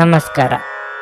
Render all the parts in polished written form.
ನಮಸ್ಕಾರ.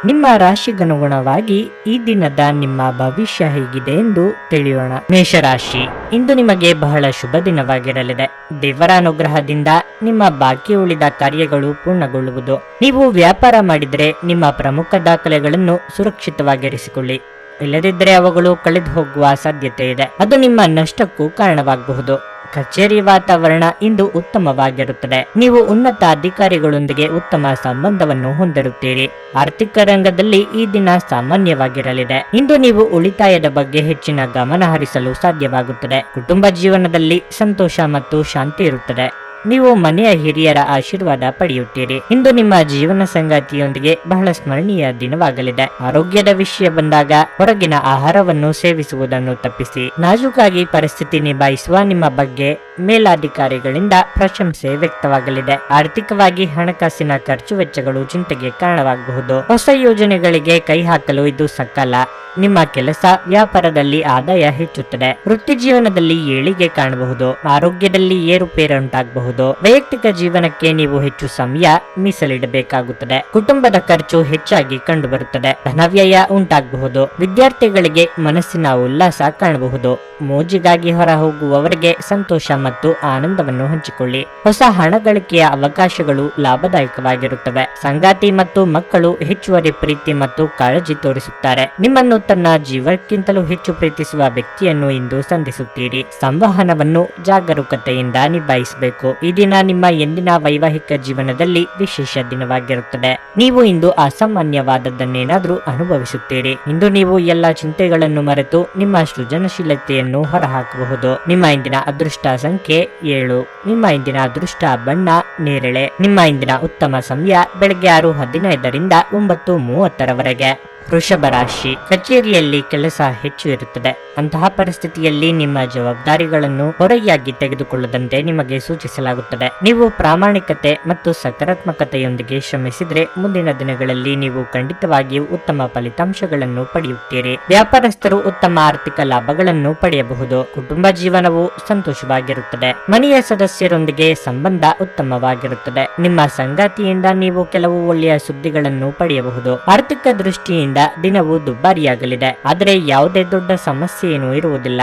ನಿಮ್ಮ ರಾಶಿಗನುಗುಣವಾಗಿ ಈ ದಿನದ ನಿಮ್ಮ ಭವಿಷ್ಯ ಹೇಗಿದೆ ಎಂದು ತಿಳಿಯೋಣ. ಮೇಷರಾಶಿ, ಇಂದು ನಿಮಗೆ ಬಹಳ ಶುಭ ದಿನವಾಗಿರಲಿದೆ. ದೇವರ ಅನುಗ್ರಹದಿಂದ ನಿಮ್ಮ ಬಾಕಿ ಉಳಿದ ಕಾರ್ಯಗಳು ಪೂರ್ಣಗೊಳ್ಳುವುದು. ನೀವು ವ್ಯಾಪಾರ ಮಾಡಿದರೆ ನಿಮ್ಮ ಪ್ರಮುಖ ದಾಖಲೆಗಳನ್ನು ಸುರಕ್ಷಿತವಾಗಿರಿಸಿಕೊಳ್ಳಿ. ಇಲ್ಲದಿದ್ದರೆ ಅವುಗಳು ಕಳೆದು ಹೋಗುವ ಸಾಧ್ಯತೆ ಇದೆ. ಅದು ನಿಮ್ಮ ನಷ್ಟಕ್ಕೂ ಕಾರಣವಾಗಬಹುದು. ಕಚೇರಿ ವಾತಾವರಣ ಇಂದು ಉತ್ತಮವಾಗಿರುತ್ತದೆ. ನೀವು ಉನ್ನತ ಅಧಿಕಾರಿಗಳೊಂದಿಗೆ ಉತ್ತಮ ಸಂಬಂಧವನ್ನು ಹೊಂದಿರುತ್ತೀರಿ. ಆರ್ಥಿಕ ರಂಗದಲ್ಲಿ ಈ ದಿನ ಸಾಮಾನ್ಯವಾಗಿರಲಿದೆ. ಇಂದು ನೀವು ಉಳಿತಾಯದ ಬಗ್ಗೆ ಹೆಚ್ಚಿನ ಗಮನ ಹರಿಸಲು ಸಾಧ್ಯವಾಗುತ್ತದೆ. ಕುಟುಂಬ ಜೀವನದಲ್ಲಿ ಸಂತೋಷ ಮತ್ತು ಶಾಂತಿ ಇರುತ್ತದೆ. ನೀವು ಮನೆಯ ಹಿರಿಯರ ಆಶೀರ್ವಾದ ಪಡೆಯುತ್ತೀರಿ. ಇಂದು ನಿಮ್ಮ ಜೀವನ ಸಂಗಾತಿಯೊಂದಿಗೆ ಬಹಳ ಸ್ಮರಣೀಯ ದಿನವಾಗಲಿದೆ. ಆರೋಗ್ಯದ ವಿಷಯ ಬಂದಾಗ ಹೊರಗಿನ ಆಹಾರವನ್ನು ಸೇವಿಸುವುದನ್ನು ತಪ್ಪಿಸಿ. ನಾಜೂಕಾಗಿ ಪರಿಸ್ಥಿತಿ ನಿಭಾಯಿಸುವ ನಿಮ್ಮ ಬಗ್ಗೆ ಮೇಲಾಧಿಕಾರಿಗಳಿಂದ ಪ್ರಶಂಸೆ ವ್ಯಕ್ತವಾಗಲಿದೆ. ಆರ್ಥಿಕವಾಗಿ ಹಣಕಾಸಿನ ಖರ್ಚು ವೆಚ್ಚಗಳು ಚಿಂತೆಗೆ ಕಾರಣವಾಗಬಹುದು. ಹೊಸ ಯೋಜನೆಗಳಿಗೆ ಕೈ ಹಾಕಲು ಇದು ಸಕಾಲ. ನಿಮ್ಮ ಕೆಲಸ ವ್ಯಾಪಾರದಲ್ಲಿ ಆದಾಯ ಹೆಚ್ಚುತ್ತದೆ. ವೃತ್ತಿ ಜೀವನದಲ್ಲಿ ಏಳಿಗೆ ಕಾಣಬಹುದು. ಆರೋಗ್ಯದಲ್ಲಿ ಏರುಪೇರುಂಟಾಗಬಹುದು. ವೈಯಕ್ತಿಕ ಜೀವನಕ್ಕೆ ನೀವು ಹೆಚ್ಚು ಸಮಯ ಮೀಸಲಿಡಬೇಕಾಗುತ್ತದೆ. ಕುಟುಂಬದ ಖರ್ಚು ಹೆಚ್ಚಾಗಿ ಕಂಡುಬರುತ್ತದೆ. ಧನವ್ಯಯ ಉಂಟಾಗಬಹುದು. ವಿದ್ಯಾರ್ಥಿಗಳಿಗೆ ಮನಸ್ಸಿನ ಉಲ್ಲಾಸ ಕಾಣಬಹುದು. ಮೋಜಿಗಾಗಿ ಹೊರ ಹೋಗುವವರಿಗೆ ಸಂತೋಷ ಮತ್ತು ಆನಂದವನ್ನು ಹಂಚಿಕೊಳ್ಳಿ. ಹೊಸ ಹಣ ಗಳಿಕೆಯ ಅವಕಾಶಗಳು ಲಾಭದಾಯಕವಾಗಿರುತ್ತವೆ. ಸಂಗಾತಿ ಮತ್ತು ಮಕ್ಕಳು ಹೆಚ್ಚುವರಿ ಪ್ರೀತಿ ಮತ್ತು ಕಾಳಜಿ ತೋರಿಸುತ್ತಾರೆ. ನಿಮ್ಮನ್ನು ತನ್ನ ಜೀವಕ್ಕಿಂತಲೂ ಹೆಚ್ಚು ಪ್ರೀತಿಸುವ ವ್ಯಕ್ತಿಯನ್ನು ಇಂದು ಸಂಧಿಸುತ್ತೀರಿ. ಸಂವಹನವನ್ನು ಜಾಗರೂಕತೆಯಿಂದ ನಿಭಾಯಿಸಬೇಕು. ಈ ದಿನ ನಿಮ್ಮ ಎಂದಿನ ವೈವಾಹಿಕ ಜೀವನದಲ್ಲಿ ವಿಶೇಷ ದಿನವಾಗಿರುತ್ತದೆ. ನೀವು ಇಂದು ಅಸಾಮಾನ್ಯವಾದದ್ದನ್ನೇನಾದ್ರೂ ಅನುಭವಿಸುತ್ತೀರಿ. ಇಂದು ನೀವು ಎಲ್ಲ ಚಿಂತೆಗಳನ್ನು ಮರೆತು ನಿಮ್ಮ ಸೃಜನಶೀಲತೆಯನ್ನು ಹೊರಹಾಕಬಹುದು. ನಿಮ್ಮ ಇಂದಿನ ಅದೃಷ್ಟ ಸಂಖ್ಯೆ 7. ನಿಮ್ಮ ಇಂದಿನ ಅದೃಷ್ಟ ಬಣ್ಣ ನೇರಳೆ. ನಿಮ್ಮ ಇಂದಿನ ಉತ್ತಮ ಸಮಯ ಬೆಳಗ್ಗೆ 6:15ರಿಂದ 9:30ರವರೆಗೆ. ವೃಷಭ ರಾಶಿ, ಕಚೇರಿಯಲ್ಲಿ ಕೆಲಸ ಹೆಚ್ಚು ಇರುತ್ತದೆ. ಅಂತಹ ಪರಿಸ್ಥಿತಿಯಲ್ಲಿ ನಿಮ್ಮ ಜವಾಬ್ದಾರಿಗಳನ್ನು ಹೊರೆಯಾಗಿ ತೆಗೆದುಕೊಳ್ಳದಂತೆ ನಿಮಗೆ ಸೂಚಿಸಲಾಗುತ್ತದೆ. ನೀವು ಪ್ರಾಮಾಣಿಕತೆ ಮತ್ತು ಸಕಾರಾತ್ಮಕತೆಯೊಂದಿಗೆ ಶ್ರಮಿಸಿದರೆ ಮುಂದಿನ ದಿನಗಳಲ್ಲಿ ನೀವು ಖಂಡಿತವಾಗಿಯೂ ಉತ್ತಮ ಫಲಿತಾಂಶಗಳನ್ನು ಪಡೆಯುತ್ತೀರಿ. ವ್ಯಾಪಾರಸ್ಥರು ಉತ್ತಮ ಆರ್ಥಿಕ ಲಾಭಗಳನ್ನು ಪಡೆಯಬಹುದು. ಕುಟುಂಬ ಜೀವನವು ಸಂತೋಷವಾಗಿರುತ್ತದೆ. ಮನೆಯ ಸದಸ್ಯರೊಂದಿಗೆ ಸಂಬಂಧ ಉತ್ತಮವಾಗಿರುತ್ತದೆ. ನಿಮ್ಮ ಸಂಗಾತಿಯಿಂದ ನೀವು ಕೆಲವು ಒಳ್ಳೆಯ ಸುದ್ದಿಗಳನ್ನು ಪಡೆಯಬಹುದು. ಆರ್ಥಿಕ ದೃಷ್ಟಿಯಿಂದ ದಿನವು ದುಬಾರಿಯಾಗಲಿದೆ, ಆದರೆ ಯಾವುದೇ ದೊಡ್ಡ ಸಮಸ್ಯೆ ಏನೂ ಇರುವುದಿಲ್ಲ.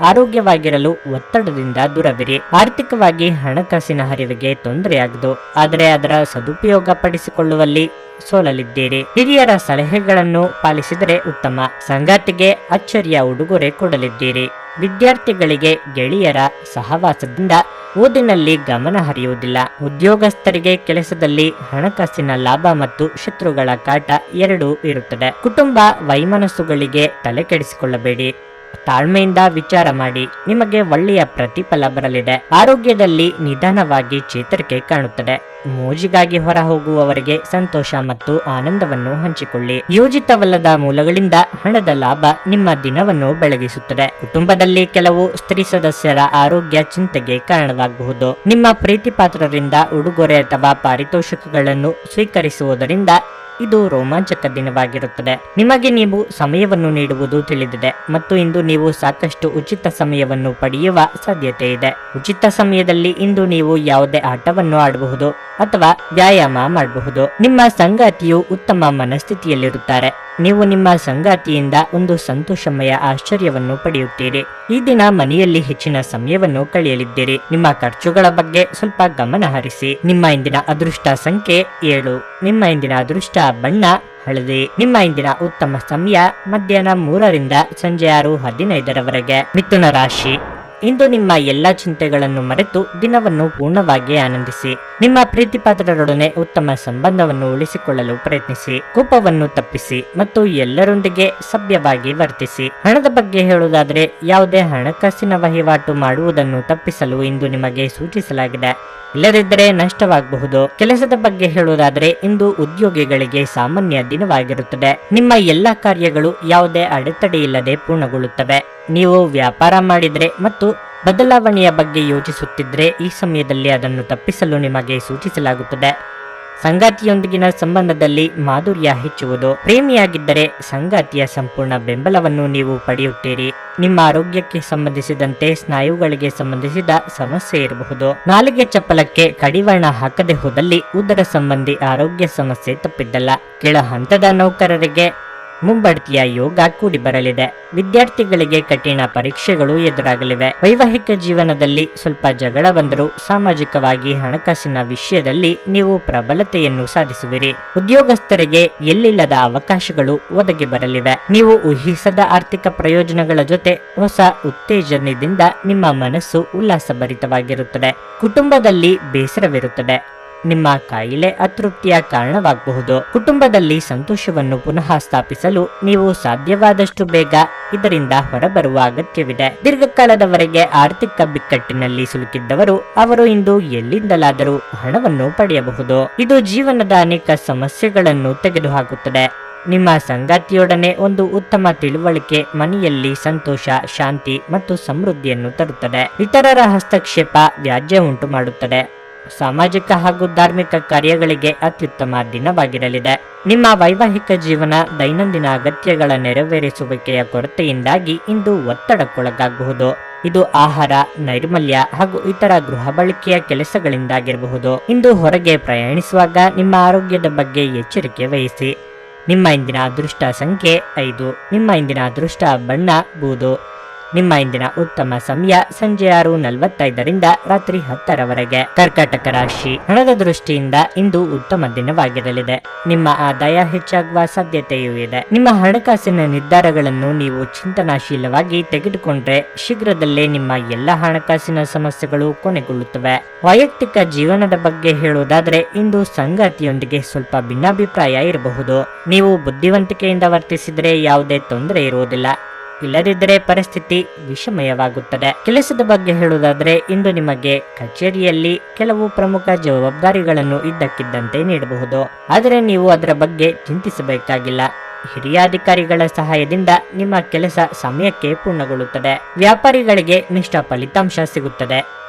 ಆರೋಗ್ಯವಾಗಿರಲು ಒತ್ತಡದಿಂದ ದೂರವಿರಿ. ಆರ್ಥಿಕವಾಗಿ ಹಣಕಾಸಿನ ಹರಿವಿಗೆ ತೊಂದರೆಯಾಗದು, ಆದರೆ ಅದರ ಸದುಪಯೋಗ ಪಡಿಸಿಕೊಳ್ಳುವಲ್ಲಿ ಸೋಲಲಿದ್ದೀರಿ. ಹಿರಿಯರ ಸಲಹೆಗಳನ್ನು ಪಾಲಿಸಿದರೆ ಉತ್ತಮ. ಸಂಗಾತಿಗೆ ಅಚ್ಚರಿಯ ಉಡುಗೊರೆ ಕೊಡಲಿದ್ದೀರಿ. ವಿದ್ಯಾರ್ಥಿಗಳಿಗೆ ಗೆಳೆಯರ ಸಹವಾಸದಿಂದ ಓದಿನಲ್ಲಿ ಗಮನ ಹರಿಯುವುದಿಲ್ಲ. ಉದ್ಯೋಗಸ್ಥರಿಗೆ ಕೆಲಸದಲ್ಲಿ ಹಣಕಾಸಿನ ಲಾಭ ಮತ್ತು ಶತ್ರುಗಳ ಕಾಟ ಎರಡೂ ಇರುತ್ತದೆ. ಕುಟುಂಬ ವೈಮನಸ್ಸುಗಳಿಗೆ ತಲೆ ಕೆಡಿಸಿಕೊಳ್ಳಬೇಡಿ. ತಾಳ್ಮೆಯಿಂದ ವಿಚಾರ ಮಾಡಿ. ನಿಮಗೆ ಒಳ್ಳೆಯ ಪ್ರತಿಫಲ ಬರಲಿದೆ. ಆರೋಗ್ಯದಲ್ಲಿ ನಿಧಾನವಾಗಿ ಚೇತರಿಕೆ ಕಾಣುತ್ತದೆ. ಮೋಜಿಗಾಗಿ ಹೊರ ಹೋಗುವವರಿಗೆ ಸಂತೋಷ ಮತ್ತು ಆನಂದವನ್ನು ಹಂಚಿಕೊಳ್ಳಿ. ಯೋಜಿತವಲ್ಲದ ಮೂಲಗಳಿಂದ ಹಣದ ಲಾಭ ನಿಮ್ಮ ದಿನವನ್ನು ಬೆಳಗಿಸುತ್ತದೆ. ಕುಟುಂಬದಲ್ಲಿ ಕೆಲವು ಸ್ತ್ರೀ ಸದಸ್ಯರ ಆರೋಗ್ಯ ಚಿಂತೆಗೆ ಕಾರಣವಾಗಬಹುದು. ನಿಮ್ಮ ಪ್ರೀತಿ ಪಾತ್ರರಿಂದ ಉಡುಗೊರೆ ಅಥವಾ ಪಾರಿತೋಷಕಗಳನ್ನು ಸ್ವೀಕರಿಸುವುದರಿಂದ ಇದು ರೋಮಾಂಚಕ ದಿನವಾಗಿರುತ್ತದೆ. ನಿಮಗೆ ನೀವು ಸಮಯವನ್ನು ನೀಡುವುದು ತಿಳಿದಿದೆ ಮತ್ತು ಇಂದು ನೀವು ಸಾಕಷ್ಟು ಉಚಿತ ಸಮಯವನ್ನು ಪಡೆಯುವ ಸಾಧ್ಯತೆ ಇದೆ. ಉಚಿತ ಸಮಯದಲ್ಲಿ ಇಂದು ನೀವು ಯಾವುದೇ ಆಟವನ್ನು ಆಡಬಹುದು ಅಥವಾ ವ್ಯಾಯಾಮ ಮಾಡಬಹುದು. ನಿಮ್ಮ ಸಂಗಾತಿಯು ಉತ್ತಮ ಮನಸ್ಥಿತಿಯಲ್ಲಿರುತ್ತಾರೆ. ನೀವು ನಿಮ್ಮ ಸಂಗಾತಿಯಿಂದ ಒಂದು ಸಂತೋಷಮಯ ಆಶ್ಚರ್ಯವನ್ನು ಪಡೆಯುತ್ತೀರಿ. ಈ ದಿನ ಮನೆಯಲ್ಲಿ ಹೆಚ್ಚಿನ ಸಮಯವನ್ನು ಕಳೆಯಲಿದ್ದೀರಿ. ನಿಮ್ಮ ಖರ್ಚುಗಳ ಬಗ್ಗೆ ಸ್ವಲ್ಪ ಗಮನ ಹರಿಸಿ. ನಿಮ್ಮ ಇಂದಿನ ಅದೃಷ್ಟ ಸಂಖ್ಯೆ 7. ನಿಮ್ಮ ಇಂದಿನ ಅದೃಷ್ಟ ಬಣ್ಣ ಹಳದಿ. ನಿಮ್ಮ ಇಂದಿನ ಉತ್ತಮ ಸಮಯ ಮಧ್ಯಾಹ್ನ 3ರಿಂದ ಸಂಜೆ 6:15ರವರೆಗೆ. ಮಿಥುನ ರಾಶಿ, ಇಂದು ನಿಮ್ಮ ಎಲ್ಲಾ ಚಿಂತೆಗಳನ್ನು ಮರೆತು ದಿನವನ್ನು ಪೂರ್ಣವಾಗಿ ಆನಂದಿಸಿ. ನಿಮ್ಮ ಪ್ರೀತಿಪಾತ್ರರೊಡನೆ ಉತ್ತಮ ಸಂಬಂಧವನ್ನು ಉಳಿಸಿಕೊಳ್ಳಲು ಪ್ರಯತ್ನಿಸಿ. ಕೋಪವನ್ನು ತಪ್ಪಿಸಿ ಮತ್ತು ಎಲ್ಲರೊಂದಿಗೆ ಸಭ್ಯವಾಗಿ ವರ್ತಿಸಿ. ಹಣದ ಬಗ್ಗೆ ಹೇಳುವುದಾದರೆ ಯಾವುದೇ ಹಣಕಾಸಿನ ವಹಿವಾಟು ಮಾಡುವುದನ್ನು ತಪ್ಪಿಸಲು ಇಂದು ನಿಮಗೆ ಸೂಚಿಸಲಾಗಿದೆ. ಇಲ್ಲದಿದ್ದರೆ ನಷ್ಟವಾಗಬಹುದು. ಕೆಲಸದ ಬಗ್ಗೆ ಹೇಳುವುದಾದರೆ ಇಂದು ಉದ್ಯೋಗಿಗಳಿಗೆ ಸಾಮಾನ್ಯ ದಿನವಾಗಿರುತ್ತದೆ. ನಿಮ್ಮ ಎಲ್ಲಾ ಕಾರ್ಯಗಳು ಯಾವುದೇ ಅಡೆತಡೆಯಿಲ್ಲದೆ ಪೂರ್ಣಗೊಳ್ಳುತ್ತವೆ. ನೀವು ವ್ಯಾಪಾರ ಮಾಡಿದರೆ ಮತ್ತು ಬದಲಾವಣೆಯ ಬಗ್ಗೆ ಯೋಚಿಸುತ್ತಿದ್ದರೆ ಈ ಸಮಯದಲ್ಲಿ ಅದನ್ನು ತಪ್ಪಿಸಲು ನಿಮಗೆ ಸೂಚಿಸಲಾಗುತ್ತದೆ. ಸಂಗಾತಿಯೊಂದಿಗಿನ ಸಂಬಂಧದಲ್ಲಿ ಮಾಧುರ್ಯ ಹೆಚ್ಚುವುದು. ಪ್ರೇಮಿಯಾಗಿದ್ದರೆ ಸಂಗಾತಿಯ ಸಂಪೂರ್ಣ ಬೆಂಬಲವನ್ನು ನೀವು ಪಡೆಯುತ್ತೀರಿ. ನಿಮ್ಮ ಆರೋಗ್ಯಕ್ಕೆ ಸಂಬಂಧಿಸಿದಂತೆ ಸ್ನಾಯುಗಳಿಗೆ ಸಂಬಂಧಿಸಿದ ಸಮಸ್ಯೆ ಇರಬಹುದು. ನಾಲಿಗೆ ಚಪ್ಪಲಕ್ಕೆ ಕಡಿವಾಣ ಹಾಕದೆ ಹೋದಲ್ಲಿ ಉದರ ಸಂಬಂಧಿ ಆರೋಗ್ಯ ಸಮಸ್ಯೆ ತಪ್ಪಿದ್ದಲ್ಲ. ಕೆಳ ಹಂತದ ನೌಕರರಿಗೆ ಮುಂಬಡ್ತಿಯ ಯೋಗ ಕೂಡಿ ಬರಲಿದೆ. ವಿದ್ಯಾರ್ಥಿಗಳಿಗೆ ಕಠಿಣ ಪರೀಕ್ಷೆಗಳು ಎದುರಾಗಲಿವೆ. ವೈವಾಹಿಕ ಜೀವನದಲ್ಲಿ ಸ್ವಲ್ಪ ಜಗಳ ಬಂದರೂ ಸಾಮಾಜಿಕವಾಗಿ ಹಣಕಾಸಿನ ವಿಷಯದಲ್ಲಿ ನೀವು ಪ್ರಬಲತೆಯನ್ನು ಸಾಧಿಸುವಿರಿ. ಉದ್ಯೋಗಸ್ಥರಿಗೆ ಎಲ್ಲಿಲ್ಲದ ಅವಕಾಶಗಳು ಒದಗಿ ಬರಲಿವೆ. ನೀವು ಊಹಿಸದ ಆರ್ಥಿಕ ಪ್ರಯೋಜನಗಳ ಜೊತೆ ಹೊಸ ಉತ್ತೇಜನದಿಂದ ನಿಮ್ಮ ಮನಸ್ಸು ಉಲ್ಲಾಸಭರಿತವಾಗಿರುತ್ತದೆ. ಕುಟುಂಬದಲ್ಲಿ ಬೇಸರವಿರುತ್ತದೆ. ನಿಮ್ಮ ಕಾಯಿಲೆ ಅತೃಪ್ತಿಯ ಕಾರಣವಾಗಬಹುದು. ಕುಟುಂಬದಲ್ಲಿ ಸಂತೋಷವನ್ನು ಪುನಃ ಸ್ಥಾಪಿಸಲು ನೀವು ಸಾಧ್ಯವಾದಷ್ಟು ಬೇಗ ಇದರಿಂದ ಹೊರಬರುವ ಅಗತ್ಯವಿದೆ. ದೀರ್ಘಕಾಲದವರೆಗೆ ಆರ್ಥಿಕ ಬಿಕ್ಕಟ್ಟಿನಲ್ಲಿ ಸಿಲುಕಿದ್ದವರು ಅವರು ಇಂದು ಎಲ್ಲಿಂದಲಾದರೂ ಹಣವನ್ನು ಪಡೆಯಬಹುದು. ಇದು ಜೀವನದ ಅನೇಕ ಸಮಸ್ಯೆಗಳನ್ನು ತೆಗೆದುಹಾಕುತ್ತದೆ. ನಿಮ್ಮ ಸಂಗಾತಿಯೊಡನೆ ಒಂದು ಉತ್ತಮ ತಿಳುವಳಿಕೆ ಮನೆಯಲ್ಲಿ ಸಂತೋಷ, ಶಾಂತಿ ಮತ್ತು ಸಮೃದ್ಧಿಯನ್ನು ತರುತ್ತದೆ. ಇತರರ ಹಸ್ತಕ್ಷೇಪ ವ್ಯಾಜ್ಯ ಉಂಟು ಮಾಡುತ್ತದೆ. ಸಾಮಾಜಿಕ ಹಾಗೂ ಧಾರ್ಮಿಕ ಕಾರ್ಯಗಳಿಗೆ ಅತ್ಯುತ್ತಮ ದಿನವಾಗಿರಲಿದೆ. ನಿಮ್ಮ ವೈವಾಹಿಕ ಜೀವನ ದೈನಂದಿನ ಅಗತ್ಯಗಳ ನೆರವೇರಿಸುವಿಕೆಯ ಕೊರತೆಯಿಂದಾಗಿ ಇಂದು ಒತ್ತಡಕ್ಕೊಳಗಾಗಬಹುದು. ಇದು ಆಹಾರ, ನೈರ್ಮಲ್ಯ ಹಾಗೂ ಇತರ ಗೃಹ ಬಳಕೆಯ ಕೆಲಸಗಳಿಂದಾಗಿರಬಹುದು. ಇಂದು ಹೊರಗೆ ಪ್ರಯಾಣಿಸುವಾಗ ನಿಮ್ಮ ಆರೋಗ್ಯದ ಬಗ್ಗೆ ಎಚ್ಚರಿಕೆ ವಹಿಸಿ. ನಿಮ್ಮ ಇಂದಿನ ಅದೃಷ್ಟ ಸಂಖ್ಯೆ 5. ನಿಮ್ಮ ಇಂದಿನ ಅದೃಷ್ಟ ಬಣ್ಣ ಬೂದು. ನಿಮ್ಮ ಇಂದಿನ ಉತ್ತಮ ಸಮಯ ಸಂಜೆ 6:45ರಿಂದ ರಾತ್ರಿ 10ರವರೆಗೆ. ಕರ್ಕಾಟಕ ರಾಶಿ. ಹಣದ ದೃಷ್ಟಿಯಿಂದ ಇಂದು ಉತ್ತಮ ದಿನವಾಗಿರಲಿದೆ. ನಿಮ್ಮ ಆದಾಯ ಹೆಚ್ಚಾಗುವ ಸಾಧ್ಯತೆಯೂ ಇದೆ. ನಿಮ್ಮ ಹಣಕಾಸಿನ ನಿರ್ಧಾರಗಳನ್ನು ನೀವು ಚಿಂತನಾಶೀಲವಾಗಿ ತೆಗೆದುಕೊಂಡ್ರೆ ಶೀಘ್ರದಲ್ಲೇ ನಿಮ್ಮ ಎಲ್ಲ ಹಣಕಾಸಿನ ಸಮಸ್ಯೆಗಳು ಕೊನೆಗೊಳ್ಳುತ್ತವೆ. ವೈಯಕ್ತಿಕ ಜೀವನದ ಬಗ್ಗೆ ಹೇಳುವುದಾದ್ರೆ ಇಂದು ಸಂಗಾತಿಯೊಂದಿಗೆ ಸ್ವಲ್ಪ ಭಿನ್ನಾಭಿಪ್ರಾಯ ಇರಬಹುದು. ನೀವು ಬುದ್ಧಿವಂತಿಕೆಯಿಂದ ವರ್ತಿಸಿದರೆ ಯಾವುದೇ ತೊಂದರೆ ಇರುವುದಿಲ್ಲ. ಇಲ್ಲದಿದ್ದರೆ ಪರಿಸ್ಥಿತಿ ವಿಷಮಯವಾಗುತ್ತದೆ. ಕೆಲಸದ ಬಗ್ಗೆ ಹೇಳುವುದಾದ್ರೆ ಇಂದು ನಿಮಗೆ ಕಚೇರಿಯಲ್ಲಿ ಕೆಲವು ಪ್ರಮುಖ ಜವಾಬ್ದಾರಿಗಳನ್ನು ಇದ್ದಕ್ಕಿದ್ದಂತೆ ನೀಡಬಹುದು. ಆದರೆ ನೀವು ಅದರ ಬಗ್ಗೆ ಚಿಂತಿಸಬೇಕಾಗಿಲ್ಲ. ಹಿರಿಯ ಅಧಿಕಾರಿಗಳ ಸಹಾಯದಿಂದ ನಿಮ್ಮ ಕೆಲಸ ಸಮಯಕ್ಕೆ ಪೂರ್ಣಗೊಳ್ಳುತ್ತದೆ. ವ್ಯಾಪಾರಿಗಳಿಗೆ ಮಿಶ್ರ ಫಲಿತಾಂಶ ಸಿಗುತ್ತದೆ.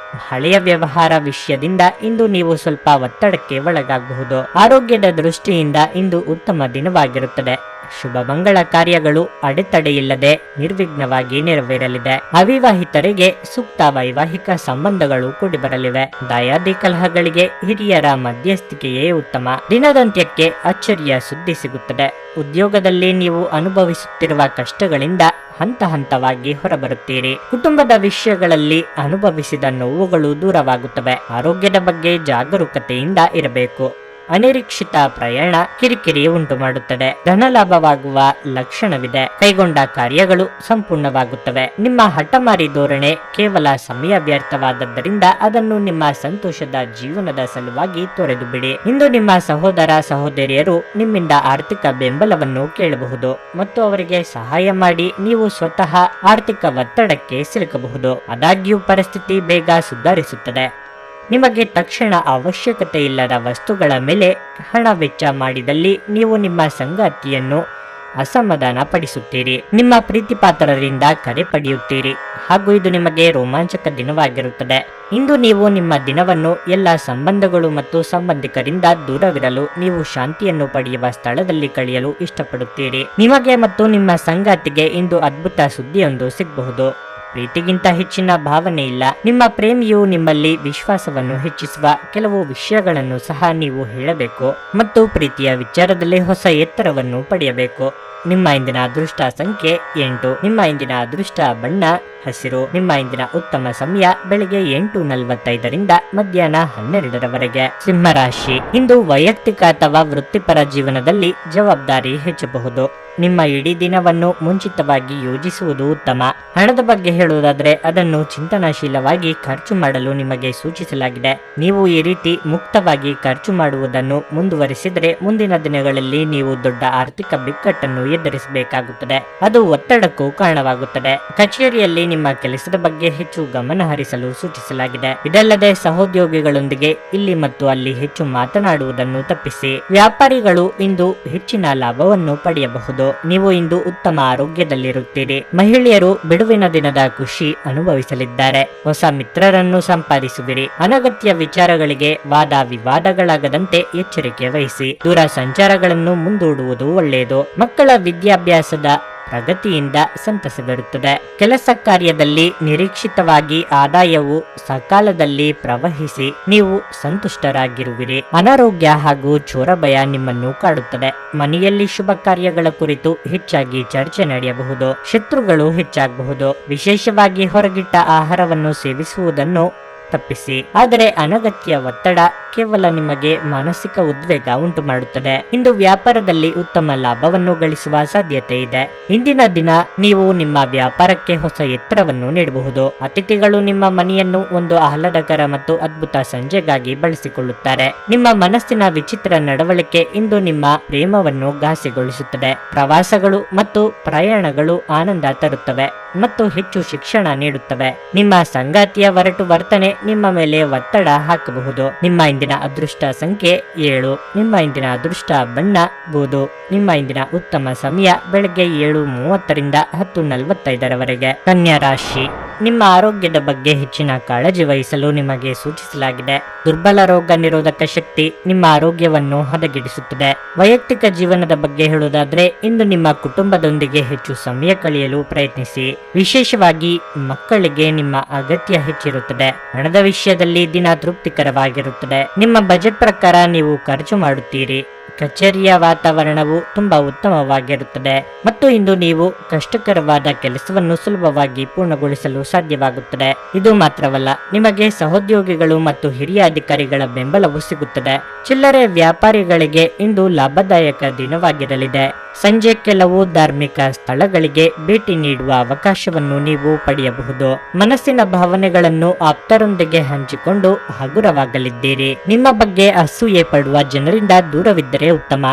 ಹಳೆಯ ವ್ಯವಹಾರ ವಿಷಯದಿಂದ ಇಂದು ನೀವು ಸ್ವಲ್ಪ ಒತ್ತಡಕ್ಕೆ ಒಳಗಾಗಬಹುದು. ಆರೋಗ್ಯದ ದೃಷ್ಟಿಯಿಂದ ಇಂದು ಉತ್ತಮ ದಿನವಾಗಿರುತ್ತದೆ. ಶುಭ ಮಂಗಳ ಕಾರ್ಯಗಳು ಅಡೆತಡೆಯಿಲ್ಲದೆ ನಿರ್ವಿಘ್ನವಾಗಿ ನೆರವೇರಲಿದೆ. ಅವಿವಾಹಿತರಿಗೆ ಸೂಕ್ತ ವೈವಾಹಿಕ ಸಂಬಂಧಗಳು ಕೂಡಿ ಬರಲಿವೆ. ದಾಯಾದಿ ಕಲಹಗಳಿಗೆ ಹಿರಿಯರ ಮಧ್ಯಸ್ಥಿಕೆಯೇ ಉತ್ತಮ. ದಿನದಂತ್ಯಕ್ಕೆ ಅಚ್ಚರಿಯ ಸುದ್ದಿ ಸಿಗುತ್ತದೆ. ಉದ್ಯೋಗದಲ್ಲಿ ನೀವು ಅನುಭವಿಸುತ್ತಿರುವ ಕಷ್ಟಗಳಿಂದ ಹಂತ ಹಂತವಾಗಿ ಹೊರಬರುತ್ತೀರಿ. ಕುಟುಂಬದ ವಿಷಯಗಳಲ್ಲಿ ಅನುಭವಿಸಿದ ನೋವುಗಳು ದೂರವಾಗುತ್ತವೆ. ಆರೋಗ್ಯದ ಬಗ್ಗೆ ಜಾಗರೂಕತೆಯಿಂದ ಇರಬೇಕು. ಅನಿರೀಕ್ಷಿತ ಪ್ರಯಾಣ ಕಿರಿಕಿರಿ ಉಂಟು ಮಾಡುತ್ತದೆ. ಧನಲಾಭವಾಗುವ ಲಕ್ಷಣವಿದೆ. ಕೈಗೊಂಡ ಕಾರ್ಯಗಳು ಸಂಪೂರ್ಣವಾಗುತ್ತವೆ. ನಿಮ್ಮ ಹಠಮಾರಿ ಧೋರಣೆ ಕೇವಲ ಸಮಯ ವ್ಯರ್ಥವಾದದ್ದರಿಂದ ಅದನ್ನು ನಿಮ್ಮ ಸಂತೋಷದ ಜೀವನದ ಸಲುವಾಗಿ ತೊರೆದು ಬಿಡಿ. ಇಂದು ನಿಮ್ಮ ಸಹೋದರ ಸಹೋದರಿಯರು ನಿಮ್ಮಿಂದ ಆರ್ಥಿಕ ಬೆಂಬಲವನ್ನು ಕೇಳಬಹುದು ಮತ್ತು ಅವರಿಗೆ ಸಹಾಯ ಮಾಡಿ ನೀವು ಸ್ವತಃ ಆರ್ಥಿಕ ಒತ್ತಡಕ್ಕೆ ಸಿಲುಕಬಹುದು. ಆದಾಗ್ಯೂ ಪರಿಸ್ಥಿತಿ ಬೇಗ ಸುಧಾರಿಸುತ್ತದೆ. ನಿಮಗೆ ತಕ್ಷಣ ಅವಶ್ಯಕತೆ ಇಲ್ಲದ ವಸ್ತುಗಳ ಮೇಲೆ ಹಣ ವೆಚ್ಚ ಮಾಡಿದಲ್ಲಿ ನೀವು ನಿಮ್ಮ ಸಂಗಾತಿಯನ್ನು ಅಸಮಾಧಾನ ಪಡಿಸುತ್ತೀರಿ. ನಿಮ್ಮ ಪ್ರೀತಿಪಾತ್ರರಿಂದ ಕರೆ ಪಡೆಯುತ್ತೀರಿ ಹಾಗೂ ಇದು ನಿಮಗೆ ರೋಮಾಂಚಕ ದಿನವಾಗಿರುತ್ತದೆ. ಇಂದು ನೀವು ನಿಮ್ಮ ದಿನವನ್ನು ಎಲ್ಲ ಸಂಬಂಧಗಳು ಮತ್ತು ಸಂಬಂಧಿಕರಿಂದ ದೂರವಿರಲು ನೀವು ಶಾಂತಿಯನ್ನು ಪಡೆಯುವ ಸ್ಥಳದಲ್ಲಿ ಕಳೆಯಲು ಇಷ್ಟಪಡುತ್ತೀರಿ. ನಿಮಗೆ ಮತ್ತು ನಿಮ್ಮ ಸಂಗಾತಿಗೆ ಇಂದು ಅದ್ಭುತ ಸುದ್ದಿಯೊಂದು ಸಿಗಬಹುದು. ಪ್ರೀತಿಗಿಂತ ಹೆಚ್ಚಿನ ಭಾವನೆ ಇಲ್ಲ. ನಿಮ್ಮ ಪ್ರೇಮಿಯು ನಿಮ್ಮಲ್ಲಿ ವಿಶ್ವಾಸವನ್ನು ಹೆಚ್ಚಿಸುವ ಕೆಲವು ವಿಷಯಗಳನ್ನು ಸಹ ನೀವು ಹೇಳಬೇಕು ಮತ್ತು ಪ್ರೀತಿಯ ವಿಚಾರದಲ್ಲಿ ಹೊಸ ಎತ್ತರವನ್ನು ಪಡೆಯಬೇಕು. ನಿಮ್ಮ ಇಂದಿನ ಅದೃಷ್ಟ ಸಂಖ್ಯೆ 8. ನಿಮ್ಮ ಇಂದಿನ ಅದೃಷ್ಟ ಬಣ್ಣ ಹಸಿರು. ನಿಮ್ಮ ಇಂದಿನ ಉತ್ತಮ ಸಮಯ ಬೆಳಗ್ಗೆ 8:45ರಿಂದ ಮಧ್ಯಾಹ್ನ 12ರವರೆಗೆ. ಸಿಂಹರಾಶಿ. ಇಂದು ವೈಯಕ್ತಿಕ ಅಥವಾ ವೃತ್ತಿಪರ ಜೀವನದಲ್ಲಿ ಜವಾಬ್ದಾರಿ ಹೆಚ್ಚಬಹುದು. ನಿಮ್ಮ ಇಡೀ ದಿನವನ್ನು ಮುಂಚಿತವಾಗಿ ಯೋಜಿಸುವುದು ಉತ್ತಮ. ಹಣದ ಬಗ್ಗೆ ಹೇಳುವುದಾದ್ರೆ ಅದನ್ನು ಚಿಂತನಾಶೀಲವಾಗಿ ಖರ್ಚು ಮಾಡಲು ನಿಮಗೆ ಸೂಚಿಸಲಾಗಿದೆ. ನೀವು ಈ ರೀತಿ ಮುಕ್ತವಾಗಿ ಖರ್ಚು ಮಾಡುವುದನ್ನು ಮುಂದುವರಿಸಿದರೆ ಮುಂದಿನ ದಿನಗಳಲ್ಲಿ ನೀವು ದೊಡ್ಡ ಆರ್ಥಿಕ ಬಿಕ್ಕಟ್ಟನ್ನು ಎದುರಿಸಬೇಕಾಗುತ್ತದೆ. ಅದು ಒತ್ತಡಕ್ಕೂ ಕಾರಣವಾಗುತ್ತದೆ. ಕಚೇರಿಯಲ್ಲಿ ನಿಮ್ಮ ಕೆಲಸದ ಬಗ್ಗೆ ಹೆಚ್ಚು ಗಮನ ಹರಿಸಲು ಸೂಚಿಸಲಾಗಿದೆ. ಇದಲ್ಲದೆ ಸಹೋದ್ಯೋಗಿಗಳೊಂದಿಗೆ ಇಲ್ಲಿ ಮತ್ತು ಅಲ್ಲಿ ಹೆಚ್ಚು ಮಾತನಾಡುವುದನ್ನು ತಪ್ಪಿಸಿ. ವ್ಯಾಪಾರಿಗಳು ಇಂದು ಹೆಚ್ಚಿನ ಲಾಭವನ್ನು ಪಡೆಯಬಹುದು. ನೀವು ಇಂದು ಉತ್ತಮ ಆರೋಗ್ಯದಲ್ಲಿರುತ್ತೀರಿ. ಮಹಿಳೆಯರು ಬಿಡುವಿನ ದಿನದ ಖುಷಿ ಅನುಭವಿಸಲಿದ್ದಾರೆ. ಹೊಸ ಮಿತ್ರರನ್ನು ಸಂಪಾದಿಸುವಿರಿ. ಅನಗತ್ಯ ವಿಚಾರಗಳಿಗೆ ವಾದ ವಿವಾದಗಳಾಗದಂತೆ ಎಚ್ಚರಿಕೆ ವಹಿಸಿ. ದೂರ ಸಂಚಾರಗಳನ್ನು ಮುಂದೂಡುವುದು ಒಳ್ಳೆಯದು. ಮಕ್ಕಳ ವಿದ್ಯಾಭ್ಯಾಸದ ಪ್ರಗತಿಯಿಂದ ಸಂತಸವಿರುತ್ತದೆ. ಕೆಲಸ ಕಾರ್ಯದಲ್ಲಿ ನಿರೀಕ್ಷಿತವಾಗಿ ಆದಾಯವು ಸಕಾಲದಲ್ಲಿ ಪ್ರವಹಿಸಿ ನೀವು ಸಂತುಷ್ಟರಾಗಿರುವಿರಿ. ಅನಾರೋಗ್ಯ ಹಾಗೂ ಚೋರಭಯ ನಿಮ್ಮನ್ನು ಕಾಡುತ್ತದೆ. ಮನೆಯಲ್ಲಿ ಶುಭ ಕಾರ್ಯಗಳ ಕುರಿತು ಹೆಚ್ಚಾಗಿ ಚರ್ಚೆ ನಡೆಯಬಹುದು. ಶತ್ರುಗಳು ಹೆಚ್ಚಾಗಬಹುದು. ವಿಶೇಷವಾಗಿ ಹೊರಗಿಟ್ಟ ಆಹಾರವನ್ನು ಸೇವಿಸುವುದನ್ನು ತಪ್ಪಿಸಿ. ಆದರೆ ಅನಗತ್ಯ ಒತ್ತಡ ಕೇವಲ ನಿಮಗೆ ಮಾನಸಿಕ ಉದ್ವೇಗ ಉಂಟು ಮಾಡುತ್ತದೆ. ಇಂದು ವ್ಯಾಪಾರದಲ್ಲಿ ಉತ್ತಮ ಲಾಭವನ್ನು ಗಳಿಸುವ ಸಾಧ್ಯತೆ ಇದೆ. ಇಂದಿನ ದಿನ ನೀವು ನಿಮ್ಮ ವ್ಯಾಪಾರಕ್ಕೆ ಹೊಸ ಎತ್ತರವನ್ನು ನೀಡಬಹುದು. ಅತಿಥಿಗಳು ನಿಮ್ಮ ಮನೆಯನ್ನು ಒಂದು ಆಹ್ಲಾದಕರ ಮತ್ತು ಅದ್ಭುತ ಸಂಜೆಗಾಗಿ ಬಳಸಿಕೊಳ್ಳುತ್ತಾರೆ. ನಿಮ್ಮ ಮನಸ್ಸಿನ ವಿಚಿತ್ರ ನಡವಳಿಕೆ ಇಂದು ನಿಮ್ಮ ಪ್ರೇಮವನ್ನು ಘಾಸಿಗೊಳಿಸುತ್ತದೆ. ಪ್ರವಾಸಗಳು ಮತ್ತು ಪ್ರಯಾಣಗಳು ಆನಂದ ತರುತ್ತವೆ ಮತ್ತು ಹೆಚ್ಚು ಶಿಕ್ಷಣ ನೀಡುತ್ತವೆ. ನಿಮ್ಮ ಸಂಗಾತಿಯ ಒರಟು ವರ್ತನೆ ನಿಮ್ಮ ಮೇಲೆ ಒತ್ತಡ ಹಾಕಬಹುದು. ನಿಮ್ಮ ಇಂದಿನ ಅದೃಷ್ಟ ಸಂಖ್ಯೆ 7. ನಿಮ್ಮ ಇಂದಿನ ಅದೃಷ್ಟ ಬಣ್ಣ ಬೂದು. ನಿಮ್ಮ ಇಂದಿನ ಉತ್ತಮ ಸಮಯ ಬೆಳಗ್ಗೆ 7:30ರಿಂದ 10:45ರವರೆಗೆ. ಕನ್ಯಾ ರಾಶಿ, ನಿಮ್ಮ ಆರೋಗ್ಯದ ಬಗ್ಗೆ ಹೆಚ್ಚಿನ ಕಾಳಜಿ ವಹಿಸಲು ನಿಮಗೆ ಸೂಚಿಸಲಾಗಿದೆ. ದುರ್ಬಲ ರೋಗ ನಿರೋಧಕ ಶಕ್ತಿ ನಿಮ್ಮ ಆರೋಗ್ಯವನ್ನು ಹದಗೆಡಿಸುತ್ತದೆ. ವೈಯಕ್ತಿಕ ಜೀವನದ ಬಗ್ಗೆ ಹೇಳುವುದಾದ್ರೆ ಇಂದು ನಿಮ್ಮ ಕುಟುಂಬದೊಂದಿಗೆ ಹೆಚ್ಚು ಸಮಯ ಕಳೆಯಲು ಪ್ರಯತ್ನಿಸಿ. ವಿಶೇಷವಾಗಿ ಮಕ್ಕಳಿಗೆ ನಿಮ್ಮ ಅಗತ್ಯ ಹೆಚ್ಚಿರುತ್ತದೆ. ಹಣದ ವಿಷಯದಲ್ಲಿ ದಿನ ತೃಪ್ತಿಕರವಾಗಿರುತ್ತದೆ. ನಿಮ್ಮ ಬಜೆಟ್ ಪ್ರಕಾರ ನೀವು ಖರ್ಚು ಮಾಡುತ್ತೀರಿ. ಕಚೇರಿಯ ವಾತಾವರಣವು ತುಂಬಾ ಉತ್ತಮವಾಗಿರುತ್ತದೆ ಮತ್ತು ಇಂದು ನೀವು ಕಷ್ಟಕರವಾದ ಕೆಲಸವನ್ನು ಸುಲಭವಾಗಿ ಪೂರ್ಣಗೊಳಿಸಲು ಸಾಧ್ಯವಾಗುತ್ತದೆ. ಇದು ಮಾತ್ರವಲ್ಲ, ನಿಮಗೆ ಸಹೋದ್ಯೋಗಿಗಳು ಮತ್ತು ಹಿರಿಯ ಅಧಿಕಾರಿಗಳ ಬೆಂಬಲವೂ ಸಿಗುತ್ತದೆ. ಚಿಲ್ಲರೆ ವ್ಯಾಪಾರಿಗಳಿಗೆ ಇಂದು ಲಾಭದಾಯಕ ದಿನವಾಗಿರಲಿದೆ. ಸಂಜೆ ಕೆಲವು ಧಾರ್ಮಿಕ ಸ್ಥಳಗಳಿಗೆ ಭೇಟಿ ನೀಡುವ ಅವಕಾಶವನ್ನು ನೀವು ಪಡೆಯಬಹುದು. ಮನಸ್ಸಿನ ಭಾವನೆಗಳನ್ನು ಆಪ್ತರೊಂದಿಗೆ ಹಂಚಿಕೊಂಡು ಹಗುರವಾಗಲಿದ್ದೀರಿ. ನಿಮ್ಮ ಬಗ್ಗೆ ಅಸೂಯೆ ಪಡುವ ಜನರಿಂದ ದೂರವಿದ್ದರೆ ಉತ್ತಮ.